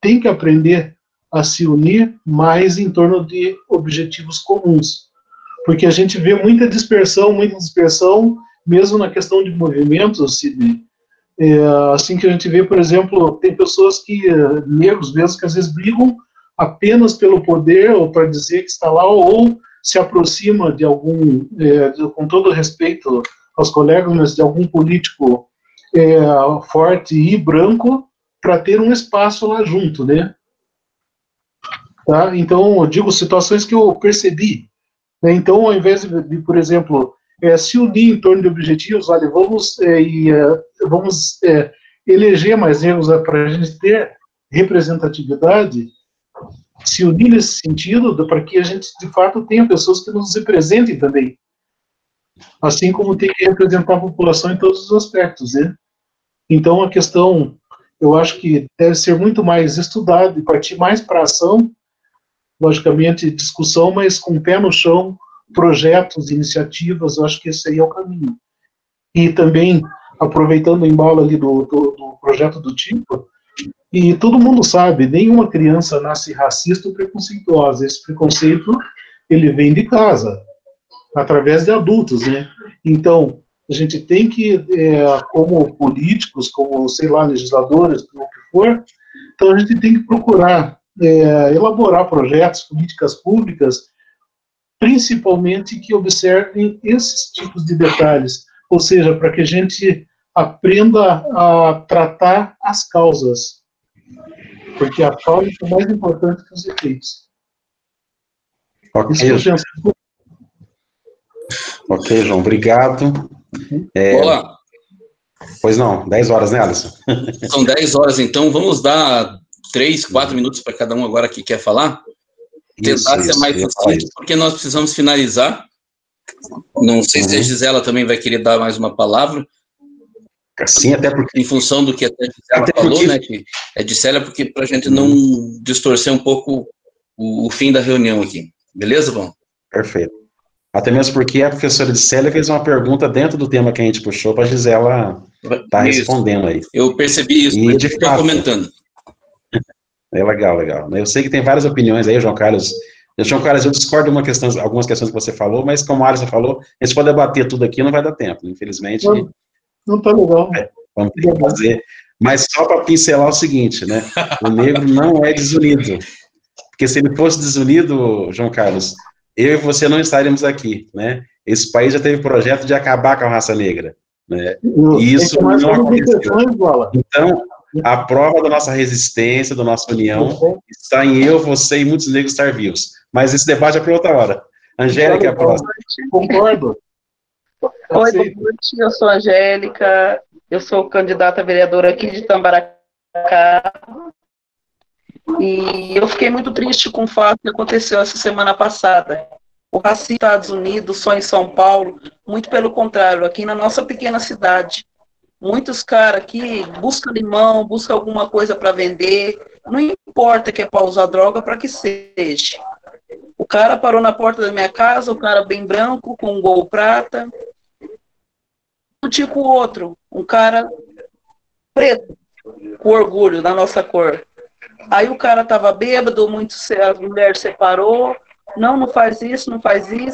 têm que aprender a se unir mais em torno de objetivos comuns, porque a gente vê muita dispersão, mesmo na questão de movimentos, Sidney. Assim que a gente vê, por exemplo, tem pessoas negros mesmo, que às vezes brigam apenas pelo poder, ou para dizer que está lá, ou se aproxima de algum, com todo respeito aos colegas, mas de algum político forte e branco, para ter um espaço lá junto, né? Tá? Então, eu digo situações que eu percebi, né? Então, ao invés de, por exemplo, se unir em torno de objetivos, olha, vamos eleger mais negros para a gente ter representatividade, se unir nesse sentido, para que a gente, de fato, tenha pessoas que nos representem também, assim como tem que representar a população em todos os aspectos, né? Então, a questão, eu acho que deve ser muito mais estudada e partir mais para a ação, logicamente, discussão, mas com o pé no chão, projetos, iniciativas, eu acho que esse aí é o caminho. E também, aproveitando o embalo ali do projeto do tipo, e todo mundo sabe, nenhuma criança nasce racista ou preconceituosa. Esse preconceito, ele vem de casa, através de adultos, né? Então, a gente tem que, como políticos, como, sei lá, legisladores, como que for, então a gente tem que procurar elaborar projetos, políticas públicas, principalmente que observem esses tipos de detalhes, ou seja, para que a gente aprenda a tratar as causas, porque a causa é mais importante que os efeitos. Ok, João, obrigado. Olá. Pois não, 10 horas, né, Alisson? São 10 horas, então vamos dar 3, 4 minutos para cada um agora que quer falar. Tentar ser mais sucinto, porque nós precisamos finalizar. Não sei se a Gisela também vai querer dar mais uma palavra. Sim, até porque... Em função do que a Gisela falou, né, que é de Célia, porque para a gente não distorcer um pouco o fim da reunião aqui. Beleza, Vão? Perfeito. Até mesmo porque a professora de Célia fez uma pergunta dentro do tema que a gente puxou para a Gisela estar respondendo aí. Eu percebi isso, e estou comentando. É legal, legal. Eu sei que tem várias opiniões aí, João Carlos. João Carlos, eu discordo de algumas questões que você falou, mas como a Alisson falou, a gente pode debater tudo aqui, não vai dar tempo, infelizmente. Não tá legal. Vamos ter que fazer. Mas só para pincelar o seguinte, né? O negro não é desunido. Porque se ele fosse desunido, João Carlos, eu e você não estaríamos aqui, né? Esse país já teve projeto de acabar com a raça negra, né? E isso não aconteceu. Então, a prova da nossa resistência, da nossa união, está em eu, você e muitos negros estar vivos. Mas esse debate é para outra hora. Angélica, é a próxima. Concordo. Oi, boa noite, eu sou a Angélica, eu sou candidata a vereadora aqui de Tambaracá, e eu fiquei muito triste com o fato que aconteceu essa semana passada. O racismo nos Estados Unidos, só em São Paulo, muito pelo contrário, aqui na nossa pequena cidade. Muitos caras aqui buscam limão, buscam alguma coisa para vender, não importa que é para usar droga, para que seja. O cara parou na porta da minha casa, o cara bem branco, com um Gol prata, com o outro, um cara preto, com orgulho da nossa cor. Aí o cara tava bêbado, a mulher separou, não faz isso,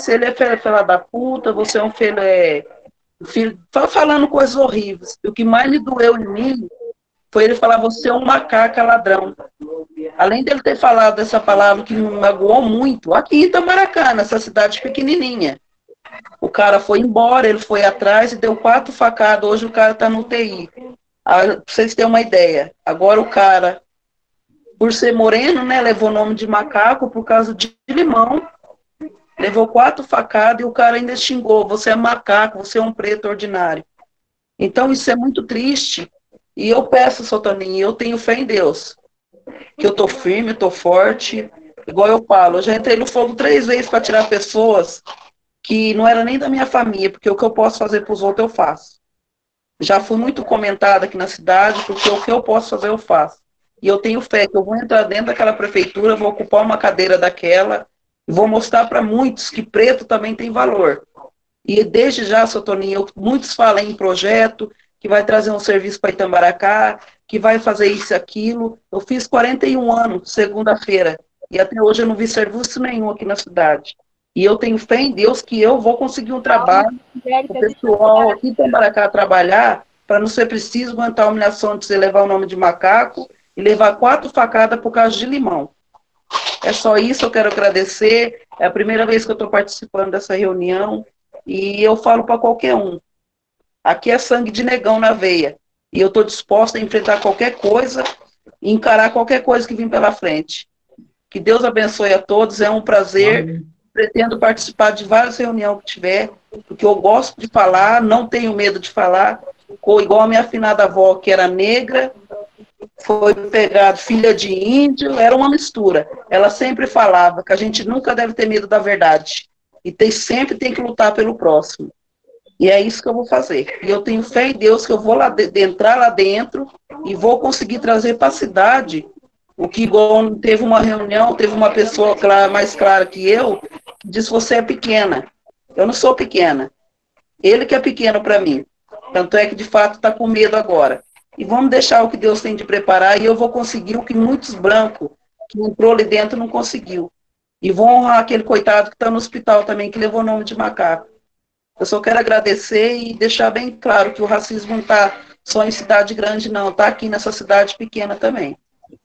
ele é filha da puta, você é um filho, falando coisas horríveis. E o que mais me doeu em mim foi ele falar, você é um macaca ladrão. Além dele ter falado essa palavra que me magoou muito, aqui em Itamaracá, nessa cidade pequenininha. O cara foi embora, ele foi atrás e deu 4 facadas, hoje o cara tá no UTI. Pra vocês terem uma ideia. Agora o cara, por ser moreno, né, levou o nome de macaco por causa de limão, levou 4 facadas e o cara ainda xingou, você é macaco, você é um preto ordinário. Então isso é muito triste. E eu peço, Sotoninho, eu tenho fé em Deus, que eu tô firme, tô forte, igual eu falo, eu já entrei no fogo 3 vezes para tirar pessoas que não era nem da minha família, porque o que eu posso fazer para os outros eu faço. Já fui muito comentada aqui na cidade, porque o que eu posso fazer eu faço. E eu tenho fé que eu vou entrar dentro daquela prefeitura, vou ocupar uma cadeira daquela, e vou mostrar para muitos que preto também tem valor. E desde já, Sotoninho, muitos falam em projeto, que vai trazer um serviço para Itambaracá, que vai fazer isso e aquilo. Eu fiz 41 anos, segunda-feira, e até hoje eu não vi serviço nenhum aqui na cidade. E eu tenho fé em Deus que eu vou conseguir um trabalho para o pessoal aqui em Itambaracá trabalhar, para não ser preciso aguentar a humilhação de você levar o nome de macaco e levar 4 facadas por causa de limão. É só isso, eu quero agradecer. É a primeira vez que eu estou participando dessa reunião e eu falo para qualquer um. Aqui é sangue de negão na veia. E eu estou disposta a enfrentar qualquer coisa e encarar qualquer coisa que vem pela frente. Que Deus abençoe a todos, é um prazer. Amém. Pretendo participar de várias reuniões que tiver, porque eu gosto de falar, não tenho medo de falar. Igual a minha afinada avó, que era negra, foi pegada filha de índio, era uma mistura. Ela sempre falava que a gente nunca deve ter medo da verdade. E sempre tem que lutar pelo próximo. E é isso que eu vou fazer. E eu tenho fé em Deus que eu vou entrar lá dentro e vou conseguir trazer para a cidade o que, igual teve uma reunião, teve uma pessoa mais clara que eu, que disse, você é pequena. Eu não sou pequena. Ele que é pequeno para mim. Tanto é que, de fato, está com medo agora. E vamos deixar o que Deus tem de preparar e eu vou conseguir o que muitos brancos que entrou ali dentro não conseguiu. E vou honrar aquele coitado que está no hospital também, que levou o nome de macaco. Eu só quero agradecer e deixar bem claro que o racismo não está só em cidade grande, não. Está aqui nessa cidade pequena também.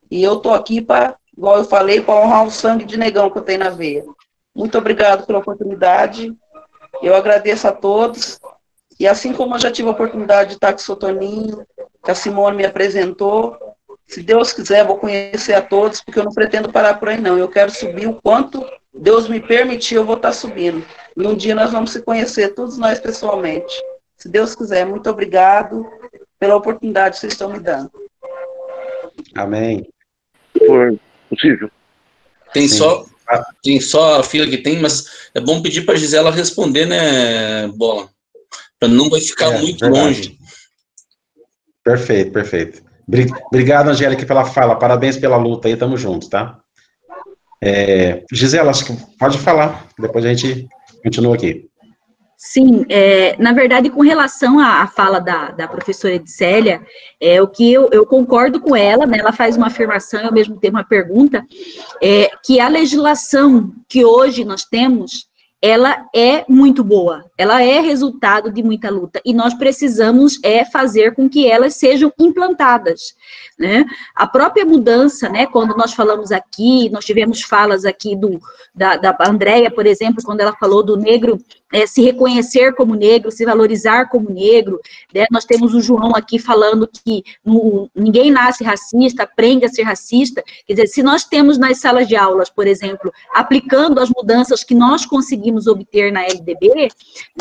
E eu estou aqui para, igual eu falei, para honrar o sangue de negão que eu tenho na veia. Muito obrigado pela oportunidade. Eu agradeço a todos. E assim como eu já tive a oportunidade de estar com o Sotoninho, que a Simone me apresentou, se Deus quiser, vou conhecer a todos, porque eu não pretendo parar por aí, não. Eu quero subir o quanto Deus me permitir, eu vou estar subindo. E um dia nós vamos se conhecer, todos nós pessoalmente. Se Deus quiser, muito obrigado. pela oportunidade que vocês estão me dando. Amém. For possível. Tem só a fila que tem, mas é bom pedir para a Gisela responder, né, Bola? Para não vai ficar muito verdade. longe. Perfeito, perfeito. Obrigado, Angélica, pela fala. Parabéns pela luta aí, tamo junto, tá? Gisela, acho que pode falar, depois a gente continua aqui. Sim, na verdade, com relação à fala da professora Edicélia, o que eu concordo com ela, né, ela faz uma afirmação e ao mesmo tempo uma pergunta, que a legislação que hoje nós temos, ela é muito boa, ela é resultado de muita luta, e nós precisamos fazer com que elas sejam implantadas, né? A própria mudança, né, quando nós falamos aqui, nós tivemos falas aqui da Andréia, por exemplo, quando ela falou do negro se reconhecer como negro, se valorizar como negro, né? Nós temos o João aqui falando que ninguém nasce racista, aprende a ser racista. Quer dizer, se nós temos nas salas de aulas, por exemplo, aplicando as mudanças que nós conseguimos obter na LDB,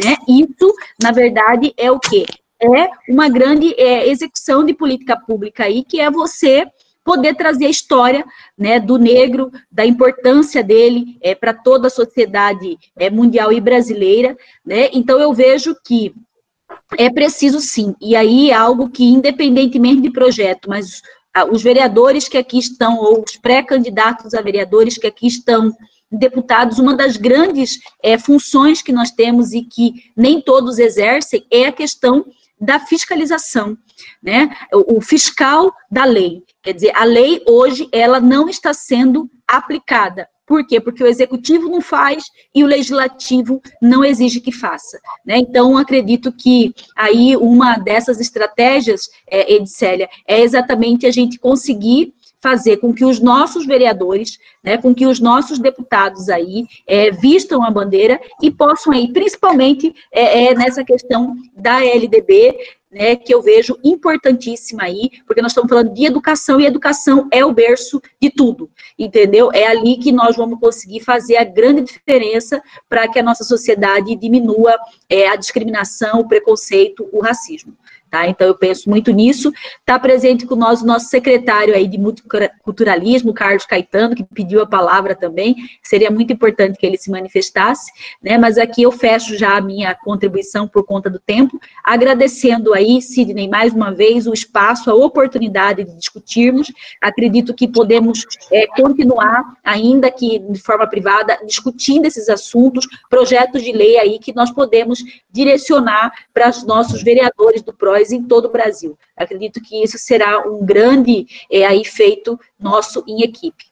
né, isso, na verdade, é o quê? É uma grande execução de política pública aí, que é você poder trazer a história, né, do negro, da importância dele para toda a sociedade mundial e brasileira, né? Então eu vejo que é preciso sim, e aí é algo que, independentemente de projeto, mas os vereadores que aqui estão, ou os pré-candidatos a vereadores que aqui estão, deputados, uma das grandes funções que nós temos e que nem todos exercem é a questão da fiscalização, né? O fiscal da lei. Quer dizer, a lei hoje, ela não está sendo aplicada. Por quê? Porque o executivo não faz e o legislativo não exige que faça, né? Então, acredito que aí uma dessas estratégias, Edicélia, é exatamente a gente conseguir fazer com que os nossos vereadores, né, com que os nossos deputados aí vistam a bandeira e possam aí, principalmente nessa questão da LDB, né, que eu vejo importantíssima aí, porque nós estamos falando de educação, e educação é o berço de tudo, entendeu? É ali que nós vamos conseguir fazer a grande diferença para que a nossa sociedade diminua a discriminação, o preconceito, o racismo. Tá? Então, eu penso muito nisso. Está presente com nós o nosso secretário aí de multiculturalismo, Carlos Caetano, que pediu a palavra também. Seria muito importante que ele se manifestasse, né? Mas aqui eu fecho já a minha contribuição por conta do tempo, agradecendo aí, Sidney, mais uma vez, o espaço, a oportunidade de discutirmos. Acredito que podemos continuar, ainda que de forma privada, discutindo esses assuntos, projetos de lei aí que nós podemos direcionar para os nossos vereadores do PROS em todo o Brasil. Acredito que isso será um grande aí feito nosso em equipe.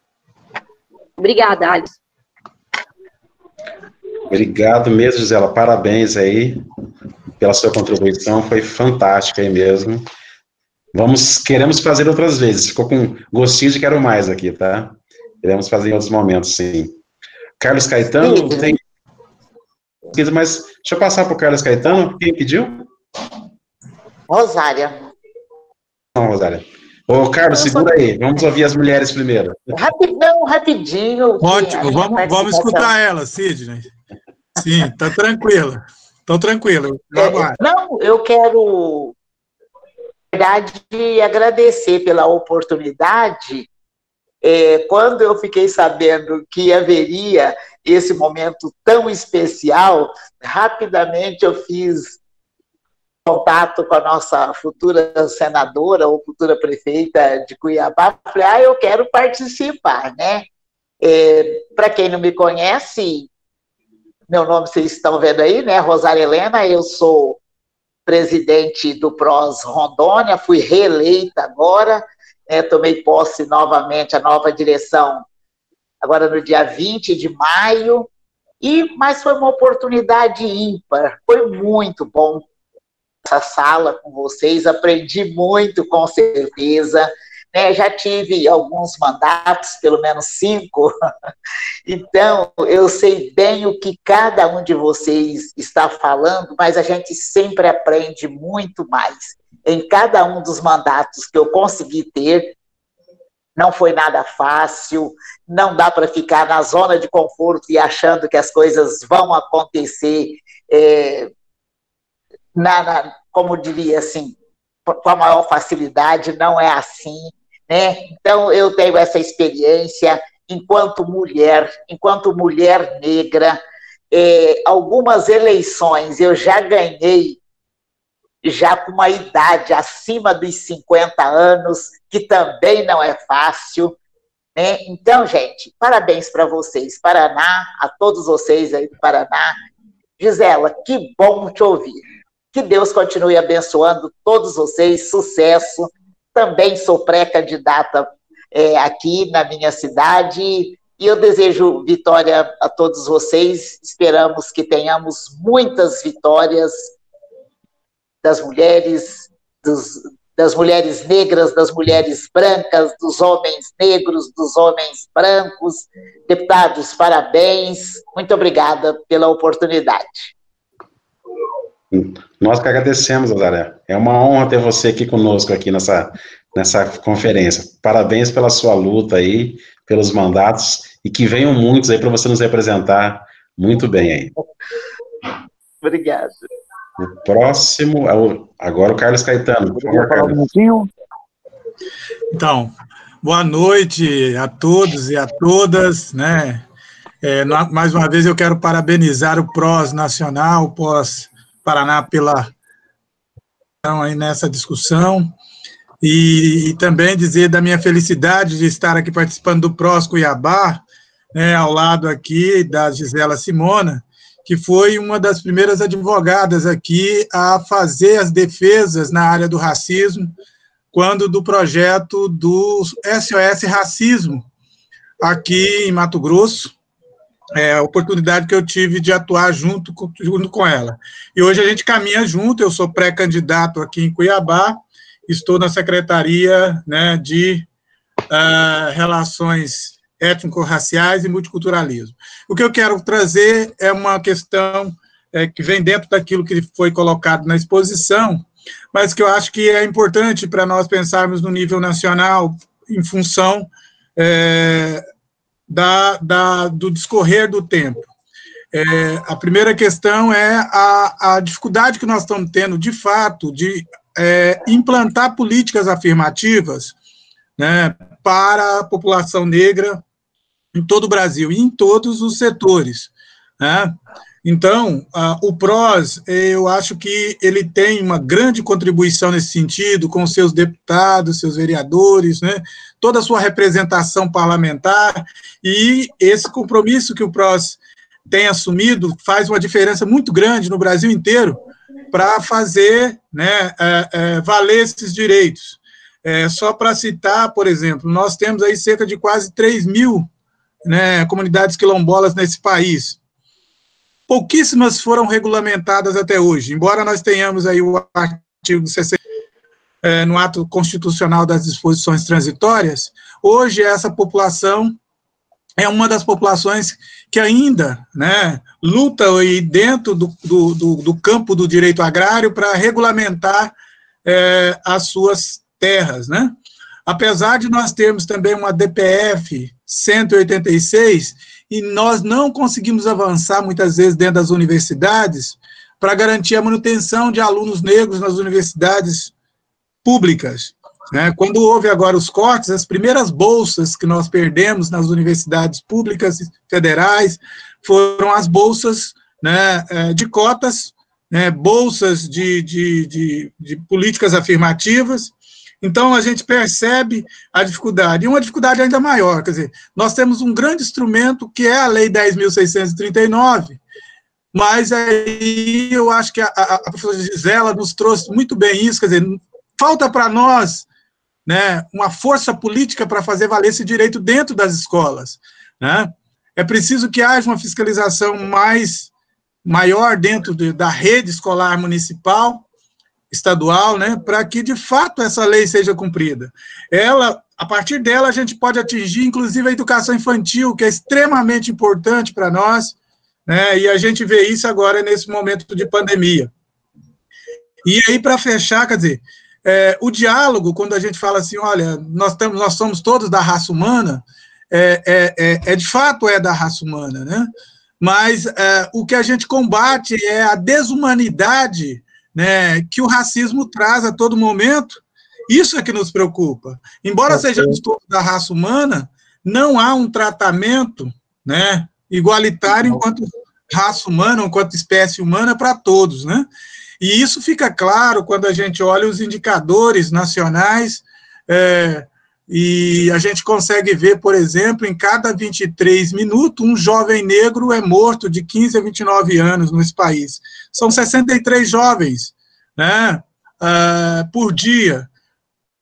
Obrigada, Alisson. Obrigado mesmo, Gisela. Parabéns aí pela sua contribuição. Foi fantástica aí mesmo. Queremos fazer outras vezes. Ficou com gostinho de quero mais aqui, tá? Queremos fazer em outros momentos, sim. Carlos Caetano, tem... Mas deixa eu passar para o Carlos Caetano. Quem pediu? Rosária. Não, Rosária. Ô, Carlos, segura aí. Vamos ouvir as mulheres primeiro. Rapidinho. Ótimo, vamos escutar ela, Sidney. Sim, tá tranquila. Estou tranquilo. Não, eu quero, na verdade, agradecer pela oportunidade. Quando eu fiquei sabendo que haveria esse momento tão especial, rapidamente eu fiz contato com a nossa futura senadora ou futura prefeita de Cuiabá. Falei, eu quero participar, né? Para quem não me conhece, meu nome vocês estão vendo aí, né? Rosária Helena, eu sou presidente do PROS Rondônia, fui reeleita agora, tomei posse novamente a nova direção agora no dia 20 de maio, mas foi uma oportunidade ímpar, foi muito bom essa sala com vocês, aprendi muito, com certeza, né? Já tive alguns mandatos, pelo menos 5, então eu sei bem o que cada um de vocês está falando, mas a gente sempre aprende muito mais. Em cada um dos mandatos que eu consegui ter, não foi nada fácil, não dá para ficar na zona de conforto e achando que as coisas vão acontecer, como diria assim, com a maior facilidade, não é assim, né? Então, eu tenho essa experiência enquanto mulher negra. Algumas eleições eu já ganhei, já com uma idade acima dos 50 anos, que também não é fácil, né? Então, gente, parabéns para vocês, Paraná, a todos vocês aí do Paraná. Gisela, que bom te ouvir. Que Deus continue abençoando todos vocês, sucesso. Também sou pré-candidata aqui na minha cidade e eu desejo vitória a todos vocês. Esperamos que tenhamos muitas vitórias das mulheres, das mulheres negras, das mulheres brancas, dos homens negros, dos homens brancos. Deputados, parabéns. Muito obrigada pela oportunidade. Nós que agradecemos, Azaré. É uma honra ter você aqui conosco aqui nessa conferência. Parabéns pela sua luta aí, pelos mandatos, e que venham muitos aí para você nos representar muito bem aí. Obrigado. O próximo, agora o Carlos Caetano. Por favor, Carlos. Então, boa noite a todos e a todas, né? Mais uma vez eu quero parabenizar o PROS Nacional, o PROS Paraná pela aí nessa discussão, e também dizer da minha felicidade de estar aqui participando do PROS Cuiabá, né, ao lado aqui da Gisela Simona, que foi uma das primeiras advogadas aqui a fazer as defesas na área do racismo, quando do projeto do SOS Racismo, aqui em Mato Grosso, a oportunidade que eu tive de atuar junto com ela. E hoje a gente caminha junto, eu sou pré-candidato aqui em Cuiabá, estou na Secretaria, né, de Relações Étnico-Raciais e Multiculturalismo. O que eu quero trazer é uma questão que vem dentro daquilo que foi colocado na exposição, mas que eu acho que é importante para nós pensarmos no nível nacional, em função do discorrer do tempo. A primeira questão é a dificuldade que nós estamos tendo, de fato, de implantar políticas afirmativas, né, para a população negra em todo o Brasil, e em todos os setores, né? Então, o PROS, eu acho que ele tem uma grande contribuição nesse sentido, com seus deputados, seus vereadores, né, toda a sua representação parlamentar, e esse compromisso que o PROS tem assumido faz uma diferença muito grande no Brasil inteiro para fazer, né, valer esses direitos. Só para citar, por exemplo, nós temos aí cerca de quase 3 mil, né, comunidades quilombolas nesse país. Pouquíssimas foram regulamentadas até hoje, embora nós tenhamos aí o artigo 60 no ato constitucional das disposições transitórias. Hoje essa população é uma das populações que ainda, né, luta aí dentro do campo do direito agrário para regulamentar as suas terras, né? Apesar de nós termos também uma DPF 186, e nós não conseguimos avançar, muitas vezes, dentro das universidades, para garantir a manutenção de alunos negros nas universidades públicas, né? Quando houve agora os cortes, as primeiras bolsas que nós perdemos nas universidades públicas federais foram as bolsas, né, de cotas, né, bolsas de políticas afirmativas. Então, a gente percebe a dificuldade, e uma dificuldade ainda maior, quer dizer, nós temos um grande instrumento, que é a Lei 10.639, mas aí eu acho que a professora Gisela nos trouxe muito bem isso, quer dizer, falta para nós, né, uma força política para fazer valer esse direito dentro das escolas, né? É preciso que haja uma fiscalização maior dentro da rede escolar municipal, estadual, né, para que, de fato, essa lei seja cumprida. A partir dela, a gente pode atingir, inclusive, a educação infantil, que é extremamente importante para nós, né, e a gente vê isso agora nesse momento de pandemia. E aí, para fechar, quer dizer, o diálogo, quando a gente fala assim, olha, nós somos todos da raça humana, de fato da raça humana, né, mas o que a gente combate é a desumanidade, né, que o racismo traz a todo momento. Isso é que nos preocupa. Embora sejamos todos da raça humana, não há um tratamento, né, igualitário enquanto raça humana, enquanto espécie humana para todos, né? E isso fica claro quando a gente olha os indicadores nacionais, e a gente consegue ver, por exemplo, em cada 23 minutos, um jovem negro é morto de 15 a 29 anos nesse país. São 63 jovens, né, por dia,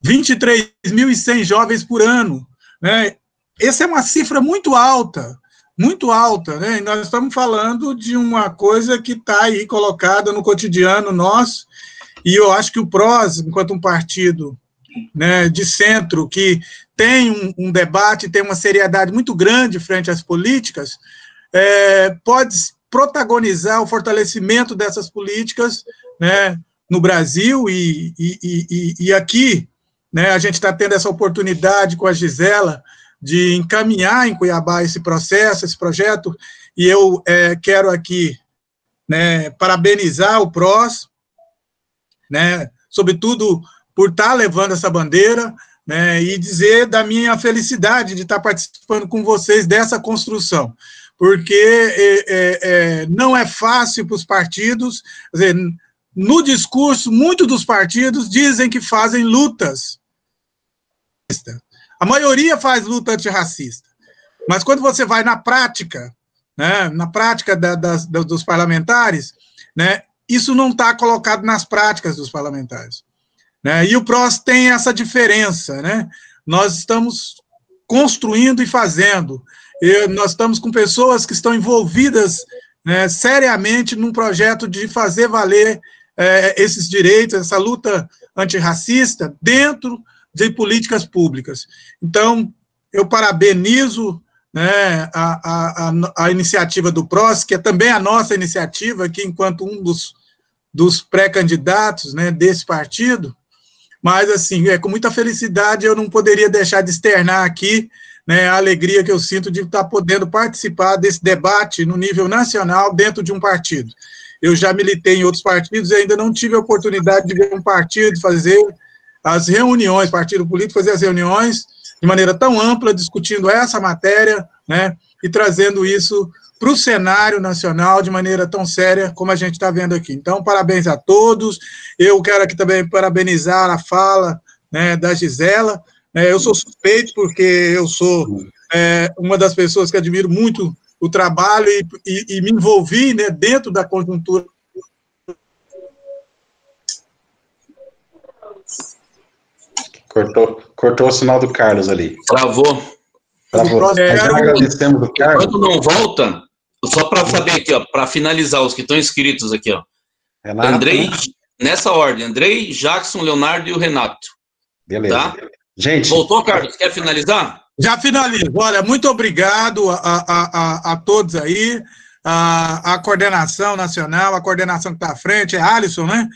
23.100 jovens por ano, né? Essa é uma cifra muito alta, né? E nós estamos falando de uma coisa que está aí colocada no cotidiano nosso, e eu acho que o PROS, enquanto um partido, né, de centro, que tem um debate, tem uma seriedade muito grande frente às políticas, pode protagonizar o fortalecimento dessas políticas, né, no Brasil, e aqui, né, a gente está tendo essa oportunidade com a Gisela de encaminhar em Cuiabá esse processo, esse projeto, e eu quero aqui, né, parabenizar o PROS, né, sobretudo por estar levando essa bandeira, né, e dizer da minha felicidade de estar participando com vocês dessa construção, porque não é fácil para os partidos, quer dizer, no discurso, muitos dos partidos dizem que fazem lutas. A maioria faz luta antirracista, mas quando você vai na prática, né, na prática dos parlamentares, né, isso não está colocado nas práticas dos parlamentares, né, e o PROS tem essa diferença, né, nós estamos construindo e fazendo, nós estamos com pessoas que estão envolvidas, né, seriamente num projeto de fazer valer esses direitos, essa luta antirracista dentro de políticas públicas. Então, eu parabenizo, né, a iniciativa do PROS, que é também a nossa iniciativa aqui, enquanto um dos pré-candidatos, né, desse partido, mas, assim, com muita felicidade, eu não poderia deixar de externar aqui, né, a alegria que eu sinto de estar podendo participar desse debate no nível nacional dentro de um partido. Eu já militei em outros partidos e ainda não tive a oportunidade de ver um partido fazer as reuniões, partido político fazer as reuniões de maneira tão ampla, discutindo essa matéria, né, e trazendo isso para o cenário nacional de maneira tão séria como a gente está vendo aqui. Então, parabéns a todos. Eu quero aqui também parabenizar a fala, né, da Gisela. Eu sou suspeito porque eu sou uma das pessoas que admiro muito o trabalho e me envolvi, né, dentro da conjuntura. Cortou o sinal do Carlos ali. Travou. Agradecemos o Carlos. Enquanto não volta, só para saber aqui, ó, para finalizar, os que estão inscritos aqui, ó. Renato, Andrei, né? Nessa ordem, Andrei, Jackson, Leonardo e o Renato. Beleza. Tá? Gente. Voltou, Carlos? Quer finalizar? Já finalizo. Olha, muito obrigado a todos aí, a coordenação nacional, a coordenação que está à frente, é Alisson, né?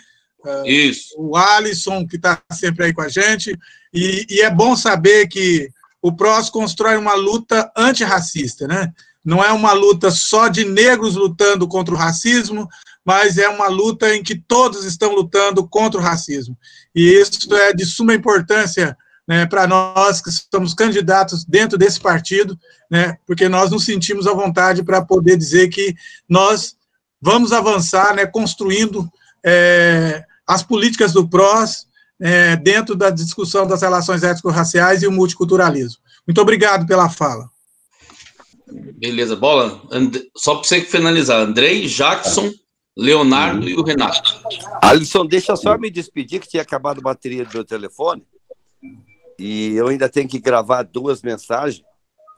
Isso. O Alisson, que está sempre aí com a gente, e é bom saber que o PROS constrói uma luta antirracista, né? Não é uma luta só de negros lutando contra o racismo, mas é uma luta em que todos estão lutando contra o racismo. E isso é de suma importância, né, para nós que somos candidatos dentro desse partido, né, porque nós nos sentimos à vontade para poder dizer que nós vamos avançar, né, construindo as políticas do PROS dentro da discussão das relações étnico-raciais e o multiculturalismo. Muito obrigado pela fala. Beleza, Bola. Só para você finalizar, Andrei, Jackson, Leonardo e o Renato. Alisson, deixa só me despedir, que tinha acabado a bateria do meu telefone, e eu ainda tenho que gravar 2 mensagens,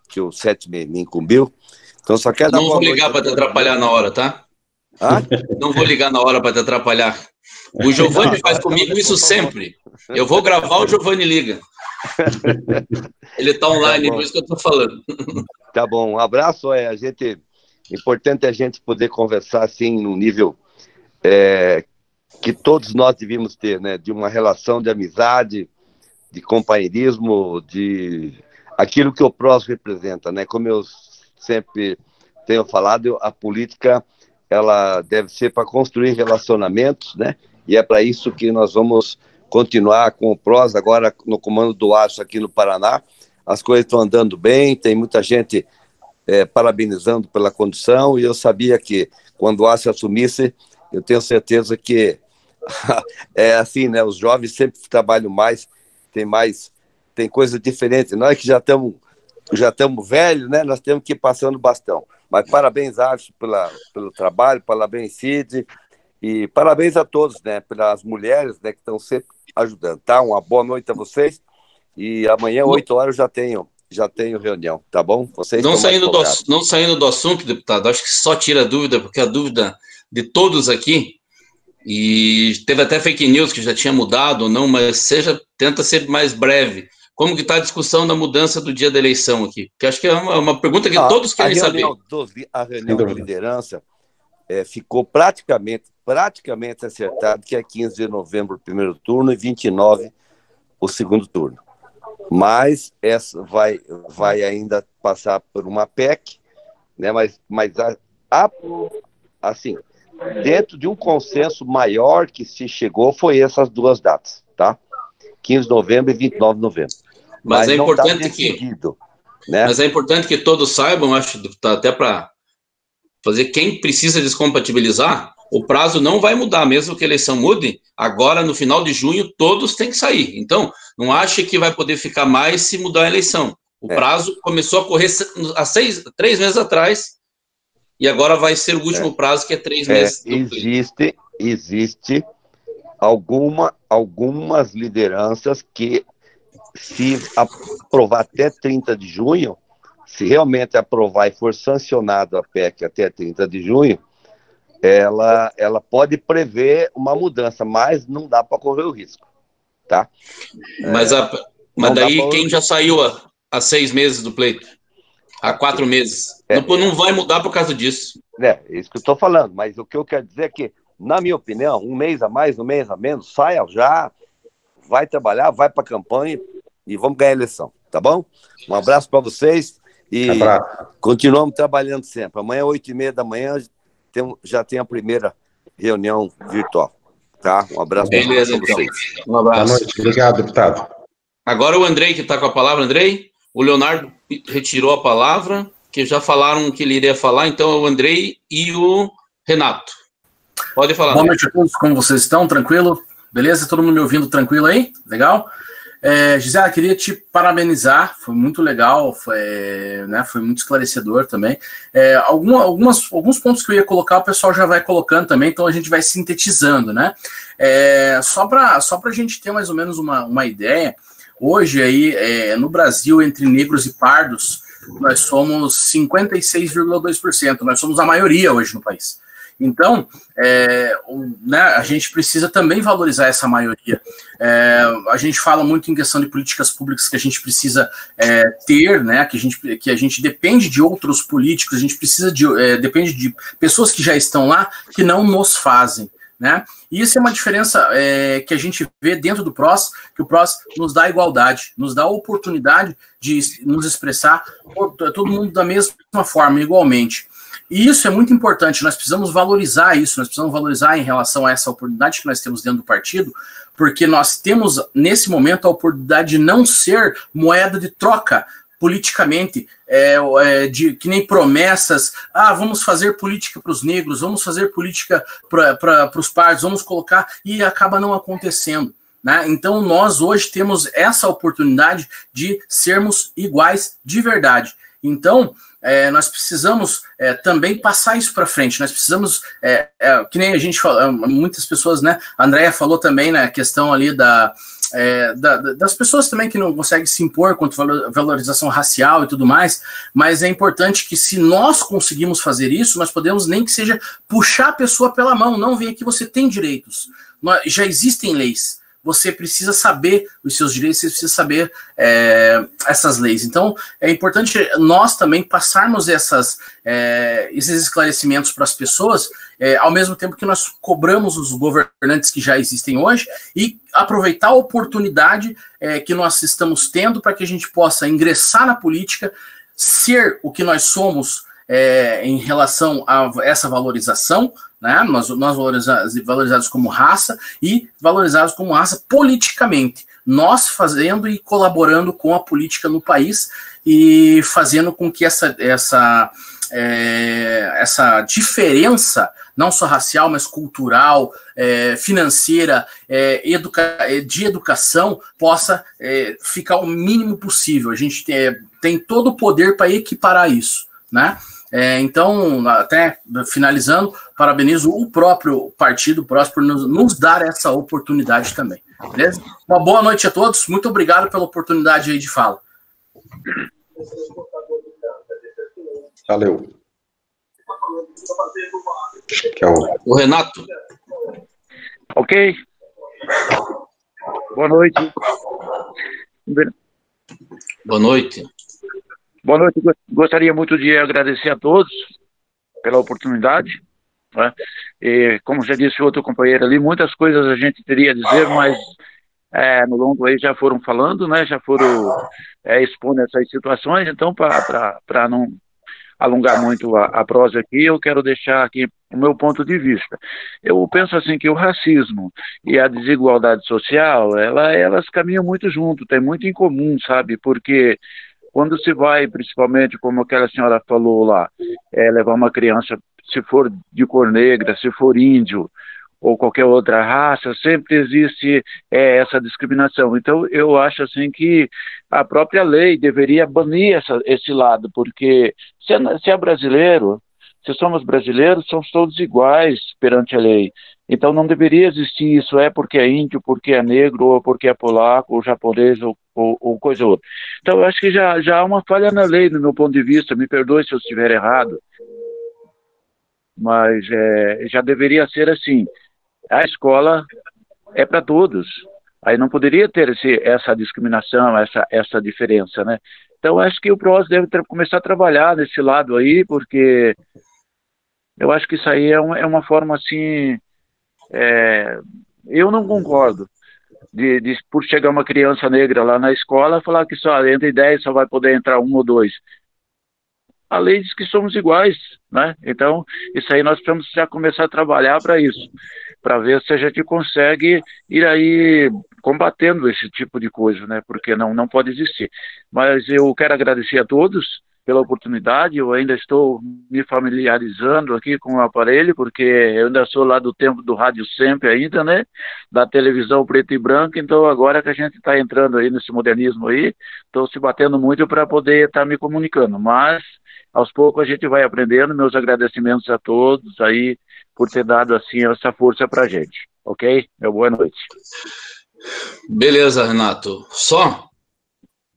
que o Sete me incumbiu, então só quero dar Não vou ligar para te atrapalhar na hora, tá? Não vou ligar na hora para te atrapalhar. O Giovanni faz comigo isso sempre. Eu vou gravar, o Giovanni liga. Ele está online, por isso que eu estou falando. Tá bom, um abraço. Importante a gente poder conversar assim, num nível que todos nós devíamos ter, né? De uma relação de amizade, de companheirismo, de aquilo que o PROS representa, né? Como eu sempre tenho falado, a política ela deve ser para construir relacionamentos, né? e é para isso que nós vamos continuar com o PROS, agora no comando do Alisson aqui no Paraná. As coisas estão andando bem, tem muita gente parabenizando pela condução, e eu sabia que quando o Alisson assumisse, eu tenho certeza que é assim, né? Os jovens sempre trabalham mais, tem coisas diferentes. Nós que já estamos velhos, né? Nós temos que ir passando bastão. Mas parabéns, Alisson, pelo trabalho, parabéns, Cid, e parabéns a todos, né? Pelas mulheres, né, que estão sempre ajudando, tá? Uma boa noite a vocês, e amanhã, 8 horas, eu já tenho reunião, tá bom? Vocês não saindo do assunto, deputado, acho que só tira dúvida, porque a dúvida de todos aqui, e teve até fake news que já tinha mudado ou não, mas tenta ser mais breve. Como que está a discussão da mudança do dia da eleição aqui? Que acho que é uma pergunta que todos querem saber. A reunião de liderança ficou praticamente acertado, que é 15 de novembro o primeiro turno e 29 o segundo turno. Mas essa vai ainda passar por uma PEC, né? Mas assim, dentro de um consenso maior que se chegou foi essas duas datas, tá? 15 de novembro e 29 de novembro. Mas é importante né? Mas é importante que todos saibam, acho, até para fazer quem precisa descompatibilizar, o prazo não vai mudar, mesmo que a eleição mude, agora no final de junho todos têm que sair. Então, não ache que vai poder ficar mais se mudar a eleição. O prazo começou a correr há 3 meses atrás, e agora vai ser o último prazo, que é 3 meses. Existe algumas lideranças que, se aprovar até 30 de junho, se realmente aprovar e for sancionado a PEC até 30 de junho, ela pode prever uma mudança, mas não dá para correr o risco, tá? Mas daí quem já saiu há 6 meses do pleito, há 4 meses, não vai mudar por causa disso. É isso que eu estou falando, mas o que eu quero dizer é que, na minha opinião, 1 mês a mais, 1 mês a menos, saia já, vai trabalhar, vai para a campanha e vamos ganhar a eleição, tá bom? Um abraço para vocês e continuamos trabalhando sempre. Amanhã, 8h30 da manhã, já tem a primeira reunião virtual, tá? Um abraço para vocês. Um abraço. Boa noite, obrigado, deputado. Agora o Andrei que está com a palavra. Andrei, o Leonardo retirou a palavra, que já falaram que ele iria falar, então é o Andrei e o Renato. Pode falar. Boa noite a todos, como vocês estão? Tranquilo? Beleza? Todo mundo me ouvindo tranquilo aí? Legal? Gisela, queria te parabenizar, foi muito legal, foi muito esclarecedor também. Alguns pontos que eu ia colocar, o pessoal já vai colocando também, então a gente vai sintetizando, né? Só para a gente ter mais ou menos uma ideia, hoje aí, no Brasil, entre negros e pardos, nós somos 56,2%, nós somos a maioria hoje no país. Então, a gente precisa também valorizar essa maioria. A gente fala muito em questão de políticas públicas que a gente precisa ter, né? Que a gente depende de outros políticos, a gente precisa depende de pessoas que já estão lá, que não nos fazem, né? E isso é uma diferença que a gente vê dentro do PROS, que o PROS nos dá igualdade, nos dá a oportunidade de nos expressar todo mundo da mesma forma, igualmente. E isso é muito importante, nós precisamos valorizar isso, nós precisamos valorizar em relação a essa oportunidade que nós temos dentro do partido, porque nós temos, nesse momento, a oportunidade de não ser moeda de troca politicamente, que nem promessas, vamos fazer política para os negros, vamos fazer política para os pardos, vamos colocar, e acaba não acontecendo. Né? Então, nós hoje temos essa oportunidade de sermos iguais de verdade. Então, nós precisamos também passar isso para frente, nós precisamos, que nem a gente fala, muitas pessoas, né, a Andrea falou também, né, a questão ali das pessoas também que não conseguem se impor contra a valorização racial e tudo mais, mas é importante que, se nós conseguimos fazer isso, nós podemos, nem que seja, puxar a pessoa pela mão, não, vem aqui, você tem direitos, já existem leis, você precisa saber os seus direitos, você precisa saber essas leis. Então, é importante nós também passarmos esses esclarecimentos para as pessoas, ao mesmo tempo que nós cobramos os governantes que já existem hoje, e aproveitar a oportunidade que nós estamos tendo para que a gente possa ingressar na política, ser o que nós somos, em relação a essa valorização, né? Nós valorizados como raça e valorizados como raça politicamente. Nós fazendo e colaborando com a política no país e fazendo com que essa diferença, não só racial, mas cultural, financeira, de educação, possa ficar o mínimo possível. A gente tem todo o poder para equiparar isso, né? Então, até finalizando, parabenizo o próprio Partido PROS por nos dar essa oportunidade também. Beleza? Uma boa noite a todos. Muito obrigado pela oportunidade aí de fala. Valeu. O Renato. Ok. Boa noite. Boa noite. Boa noite. Gostaria muito de agradecer a todos pela oportunidade, né? E, como já disse o outro companheiro ali, muitas coisas a gente teria a dizer, mas no longo aí já foram falando, né? Já foram expondo essas situações. Então, para não alongar muito a prosa aqui, eu quero deixar aqui o meu ponto de vista. Eu penso assim que o racismo e a desigualdade social, elas caminham muito junto, tem muito em comum, sabe? Porque quando se vai, principalmente, como aquela senhora falou lá, levar uma criança, se for de cor negra, se for índio, ou qualquer outra raça, sempre existe essa discriminação. Então, eu acho assim que a própria lei deveria banir esse lado, porque se é brasileiro, se somos brasileiros, somos todos iguais perante a lei. Então, não deveria existir isso, porque é índio, porque é negro, ou porque é polaco, ou japonês, ou coisa outra. Então, eu acho que já há uma falha na lei, no meu ponto de vista, me perdoe se eu estiver errado, mas já deveria ser assim. A escola é para todos. Aí não poderia ter essa discriminação, essa diferença, né? Então, acho que o PROS deve começar a trabalhar nesse lado aí, porque eu acho que isso aí é uma forma, assim, eu não concordo por chegar uma criança negra lá na escola falar que só entre 10 só vai poder entrar 1 ou 2. A lei diz que somos iguais, né? Então, isso aí nós precisamos já começar a trabalhar para isso, para ver se a gente consegue ir aí combatendo esse tipo de coisa, né? Porque não pode existir. Mas eu quero agradecer a todos pela oportunidade. Eu ainda estou me familiarizando aqui com o aparelho, porque eu ainda sou lá do tempo do rádio sempre ainda, né? Da televisão preto e branco. Então, agora que a gente está entrando aí nesse modernismo aí, estou se batendo muito para poder estar me comunicando. Mas aos poucos a gente vai aprendendo. Meus agradecimentos a todos aí por ter dado assim essa força para a gente, ok? Boa noite. Beleza, Renato.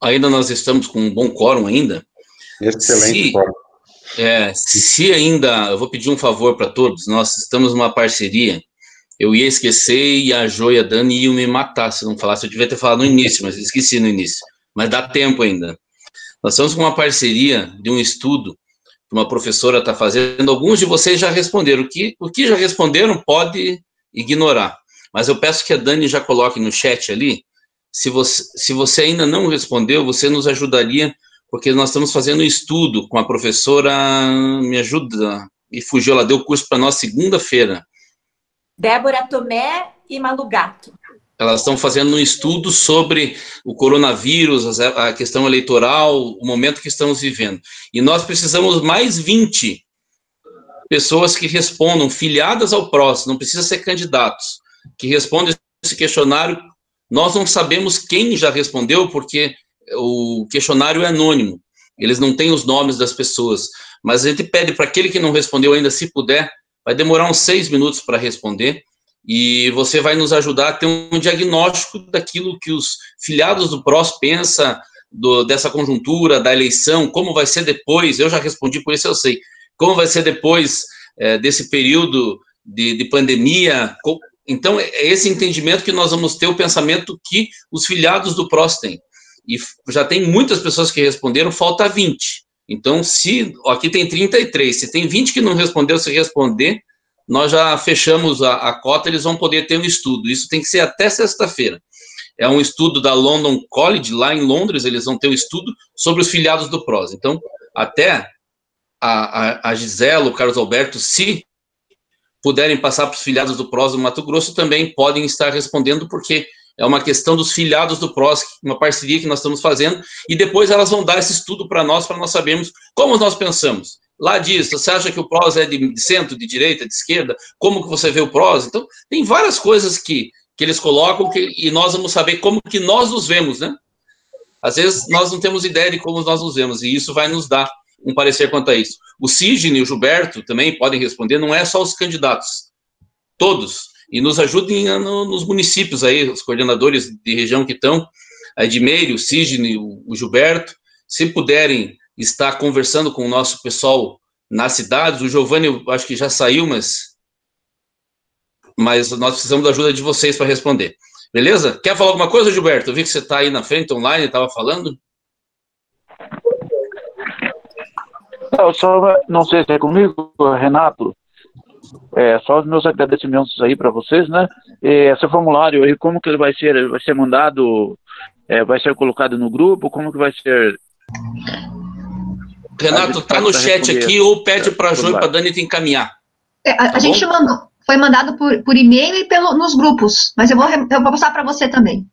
Ainda nós estamos com um bom quórum ainda. Excelente quórum. Se ainda, eu vou pedir um favor para todos, nós estamos numa parceria, eu ia esquecer e a Jo e a Dani iam me matar se não falasse, eu devia ter falado no início, mas esqueci no início, mas dá tempo ainda. Nós estamos com uma parceria de um estudo que uma professora está fazendo. Alguns de vocês já responderam. O que já responderam pode ignorar. Mas eu peço que a Dani já coloque no chat ali. Se você ainda não respondeu, você nos ajudaria, porque nós estamos fazendo um estudo com a professora, me ajuda, e fugiu, ela deu curso para nós segunda-feira. Débora Tomé e Malu Gato. Elas estão fazendo um estudo sobre o coronavírus, a questão eleitoral, o momento que estamos vivendo. E nós precisamos mais 20 pessoas que respondam, filiadas ao PROS, não precisa ser candidatos, que respondem esse questionário. Nós não sabemos quem já respondeu, porque o questionário é anônimo. Eles não têm os nomes das pessoas. Mas a gente pede para aquele que não respondeu ainda, se puder, vai demorar uns 6 minutos para responder. E você vai nos ajudar a ter um diagnóstico daquilo que os filiados do PROS pensam dessa conjuntura, da eleição, como vai ser depois. Eu já respondi, por isso eu sei. Como vai ser depois desse período de pandemia. Então, é esse entendimento que nós vamos ter, o pensamento que os filiados do PROS têm. E já tem muitas pessoas que responderam, falta 20. Então, aqui tem 33, se tem 20 que não respondeu, se responder, nós já fechamos a cota, eles vão poder ter um estudo. Isso tem que ser até sexta-feira. É um estudo da London College, lá em Londres, eles vão ter um estudo sobre os filiados do PROS. Então, até a Gisela, o Carlos Alberto, se puderem passar para os filiados do PROS do Mato Grosso, também podem estar respondendo, porque é uma questão dos filiados do PROS, uma parceria que nós estamos fazendo, e depois elas vão dar esse estudo para nós sabermos como nós pensamos. Lá diz, você acha que o PROS é de centro, de direita, de esquerda? Como que você vê o PROS? Então, tem várias coisas que eles colocam e nós vamos saber como que nós nos vemos, né? Às vezes, nós não temos ideia de como nós nos vemos, e isso vai nos dar um parecer quanto a isso. O Sidney e o Gilberto também podem responder, não é só os candidatos, todos, e nos ajudem nos municípios aí, os coordenadores de região que estão, a Edmeire, o Sidney, o Gilberto, se puderem estar conversando com o nosso pessoal nas cidades. O Giovanni, eu acho que já saiu, mas nós precisamos da ajuda de vocês para responder. Beleza? Quer falar alguma coisa, Gilberto? Eu vi que você está aí na frente, online, estava falando. Eu só, não sei se é comigo, Renato, só os meus agradecimentos aí para vocês, né? Esse formulário aí, como que ele vai ser? Ele vai ser mandado, vai ser colocado no grupo? Como que vai ser? Renato, tá no chat aqui, ou pede para a Jo e para a Dani te encaminhar. A gente foi mandado por e-mail e nos grupos, mas eu vou passar para você também.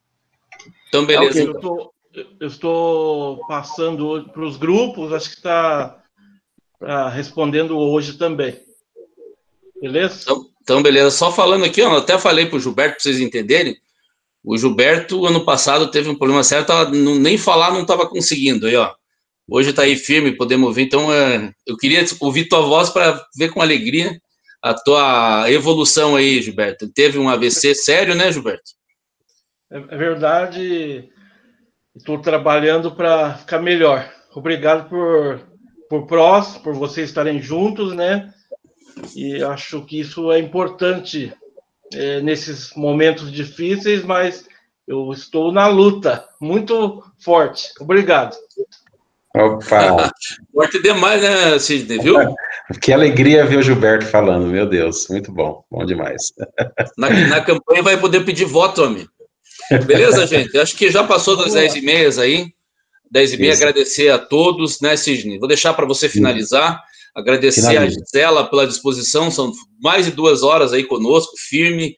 Então, beleza. Eu estou passando para os grupos, acho que está respondendo hoje também. Beleza? Então, beleza. Só falando aqui, eu até falei para o Gilberto, para vocês entenderem, o Gilberto, ano passado, teve um problema sério, nem falar não estava conseguindo, aí, ó. Hoje está aí firme, podemos ouvir, então eu queria ouvir tua voz para ver com alegria a tua evolução aí, Gilberto. Teve um AVC sério, né, Gilberto? É verdade, estou trabalhando para ficar melhor. Obrigado por PROS, por vocês estarem juntos, né? E acho que isso é importante nesses momentos difíceis, mas eu estou na luta, muito forte. Obrigado. Opa! Forte demais, né, Sidney, viu? Que alegria ver o Gilberto falando, meu Deus, muito bom, bom demais. Na campanha vai poder pedir voto, amigo. Beleza, gente? Acho que já passou das 10h30 aí. 10h30, agradecer a todos, né, Sidney? Vou deixar para você finalizar. Agradecer a Gisela pela disposição, são mais de 2 horas aí conosco, firme.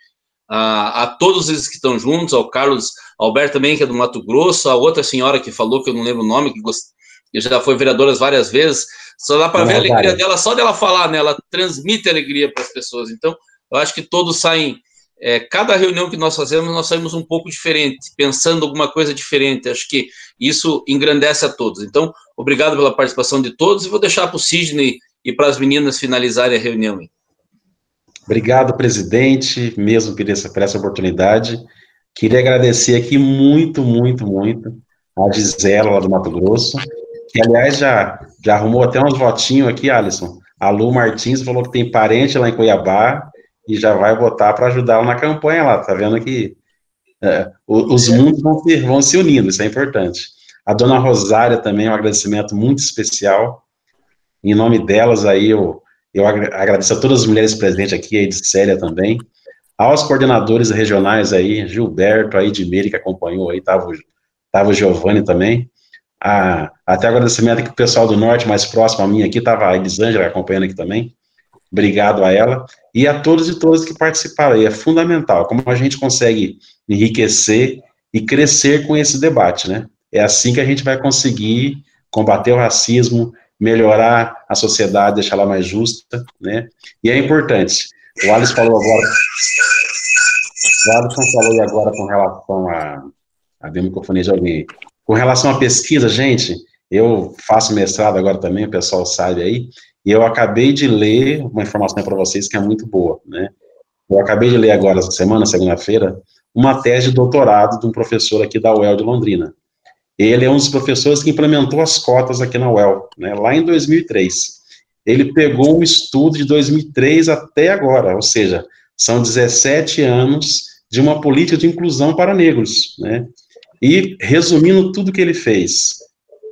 A todos eles que estão juntos, ao Carlos Alberto também, que é do Mato Grosso, a outra senhora que falou, que eu não lembro o nome, que já foi vereadora várias vezes, só dá para ver a alegria dela, só dela falar, né? Ela transmite alegria para as pessoas. Então, eu acho que todos saem, cada reunião que nós fazemos, nós saímos um pouco diferente, pensando alguma coisa diferente. Acho que isso engrandece a todos. Então, obrigado pela participação de todos, e vou deixar para o Sidney e para as meninas finalizarem a reunião. Obrigado, presidente, mesmo por essa oportunidade. Queria agradecer aqui muito a Gisela, lá do Mato Grosso, que, aliás, já arrumou até uns votinhos aqui, Alisson. A Lu Martins falou que tem parente lá em Cuiabá e já vai votar para ajudar ela na campanha lá. Tá vendo que os mundos vão se unindo, isso é importante. A dona Rosária também, um agradecimento muito especial. Em nome delas aí, eu agradeço a todas as mulheres presentes aqui, a Edicélia também. Aos coordenadores regionais aí, Gilberto, a Edmeire, que acompanhou aí, tava o Giovanni também. Até agradecimento aqui pro pessoal do norte, mais próximo a mim aqui, estava a Elisângela acompanhando aqui também. Obrigado a ela. E a todos e todas que participaram aí, é fundamental, como a gente consegue enriquecer e crescer com esse debate, né? É assim que a gente vai conseguir combater o racismo, melhorar a sociedade, deixar ela mais justa, né? E é importante. O Alisson falou agora com relação a ver o microfone de alguém. Com relação à pesquisa, gente, eu faço mestrado agora também, o pessoal sabe aí, e eu acabei de ler uma informação para vocês que é muito boa, né? Eu acabei de ler agora, essa semana, segunda-feira, uma tese de doutorado de um professor aqui da UEL de Londrina. Ele é um dos professores que implementou as cotas aqui na UEL, né, lá em 2003. Ele pegou um estudo de 2003 até agora, ou seja, são 17 anos de uma política de inclusão para negros, né? E, resumindo tudo que ele fez,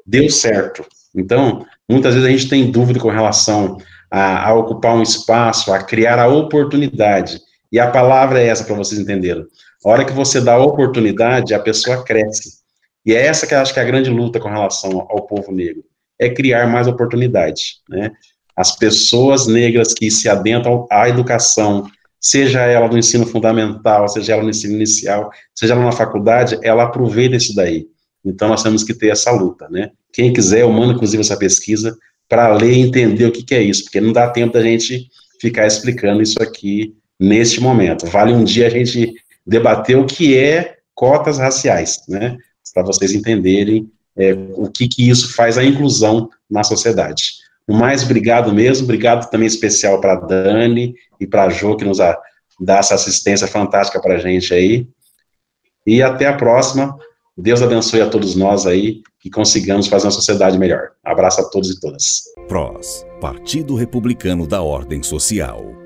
deu certo. Então, muitas vezes a gente tem dúvida com relação a ocupar um espaço, a criar a oportunidade. E a palavra é essa, para vocês entenderem. A hora que você dá a oportunidade, a pessoa cresce. E é essa que eu acho que é a grande luta com relação ao povo negro. é criar mais oportunidade, né? As pessoas negras que se adentram à educação, seja ela no ensino fundamental, seja ela no ensino inicial, seja ela na faculdade, ela aproveita isso daí. Então, nós temos que ter essa luta, né? Quem quiser, eu mando, inclusive, essa pesquisa para ler e entender o que é isso, porque não dá tempo da gente ficar explicando isso aqui neste momento. Vale um dia a gente debater o que é cotas raciais, né? Para vocês entenderem o que isso faz a inclusão na sociedade. O mais obrigado mesmo, obrigado também especial para a Dani e para a Jo, que nos dá essa assistência fantástica para a gente aí. E até a próxima. Deus abençoe a todos nós aí, que consigamos fazer uma sociedade melhor. Abraço a todos e todas. PROS, Partido Republicano da Ordem Social.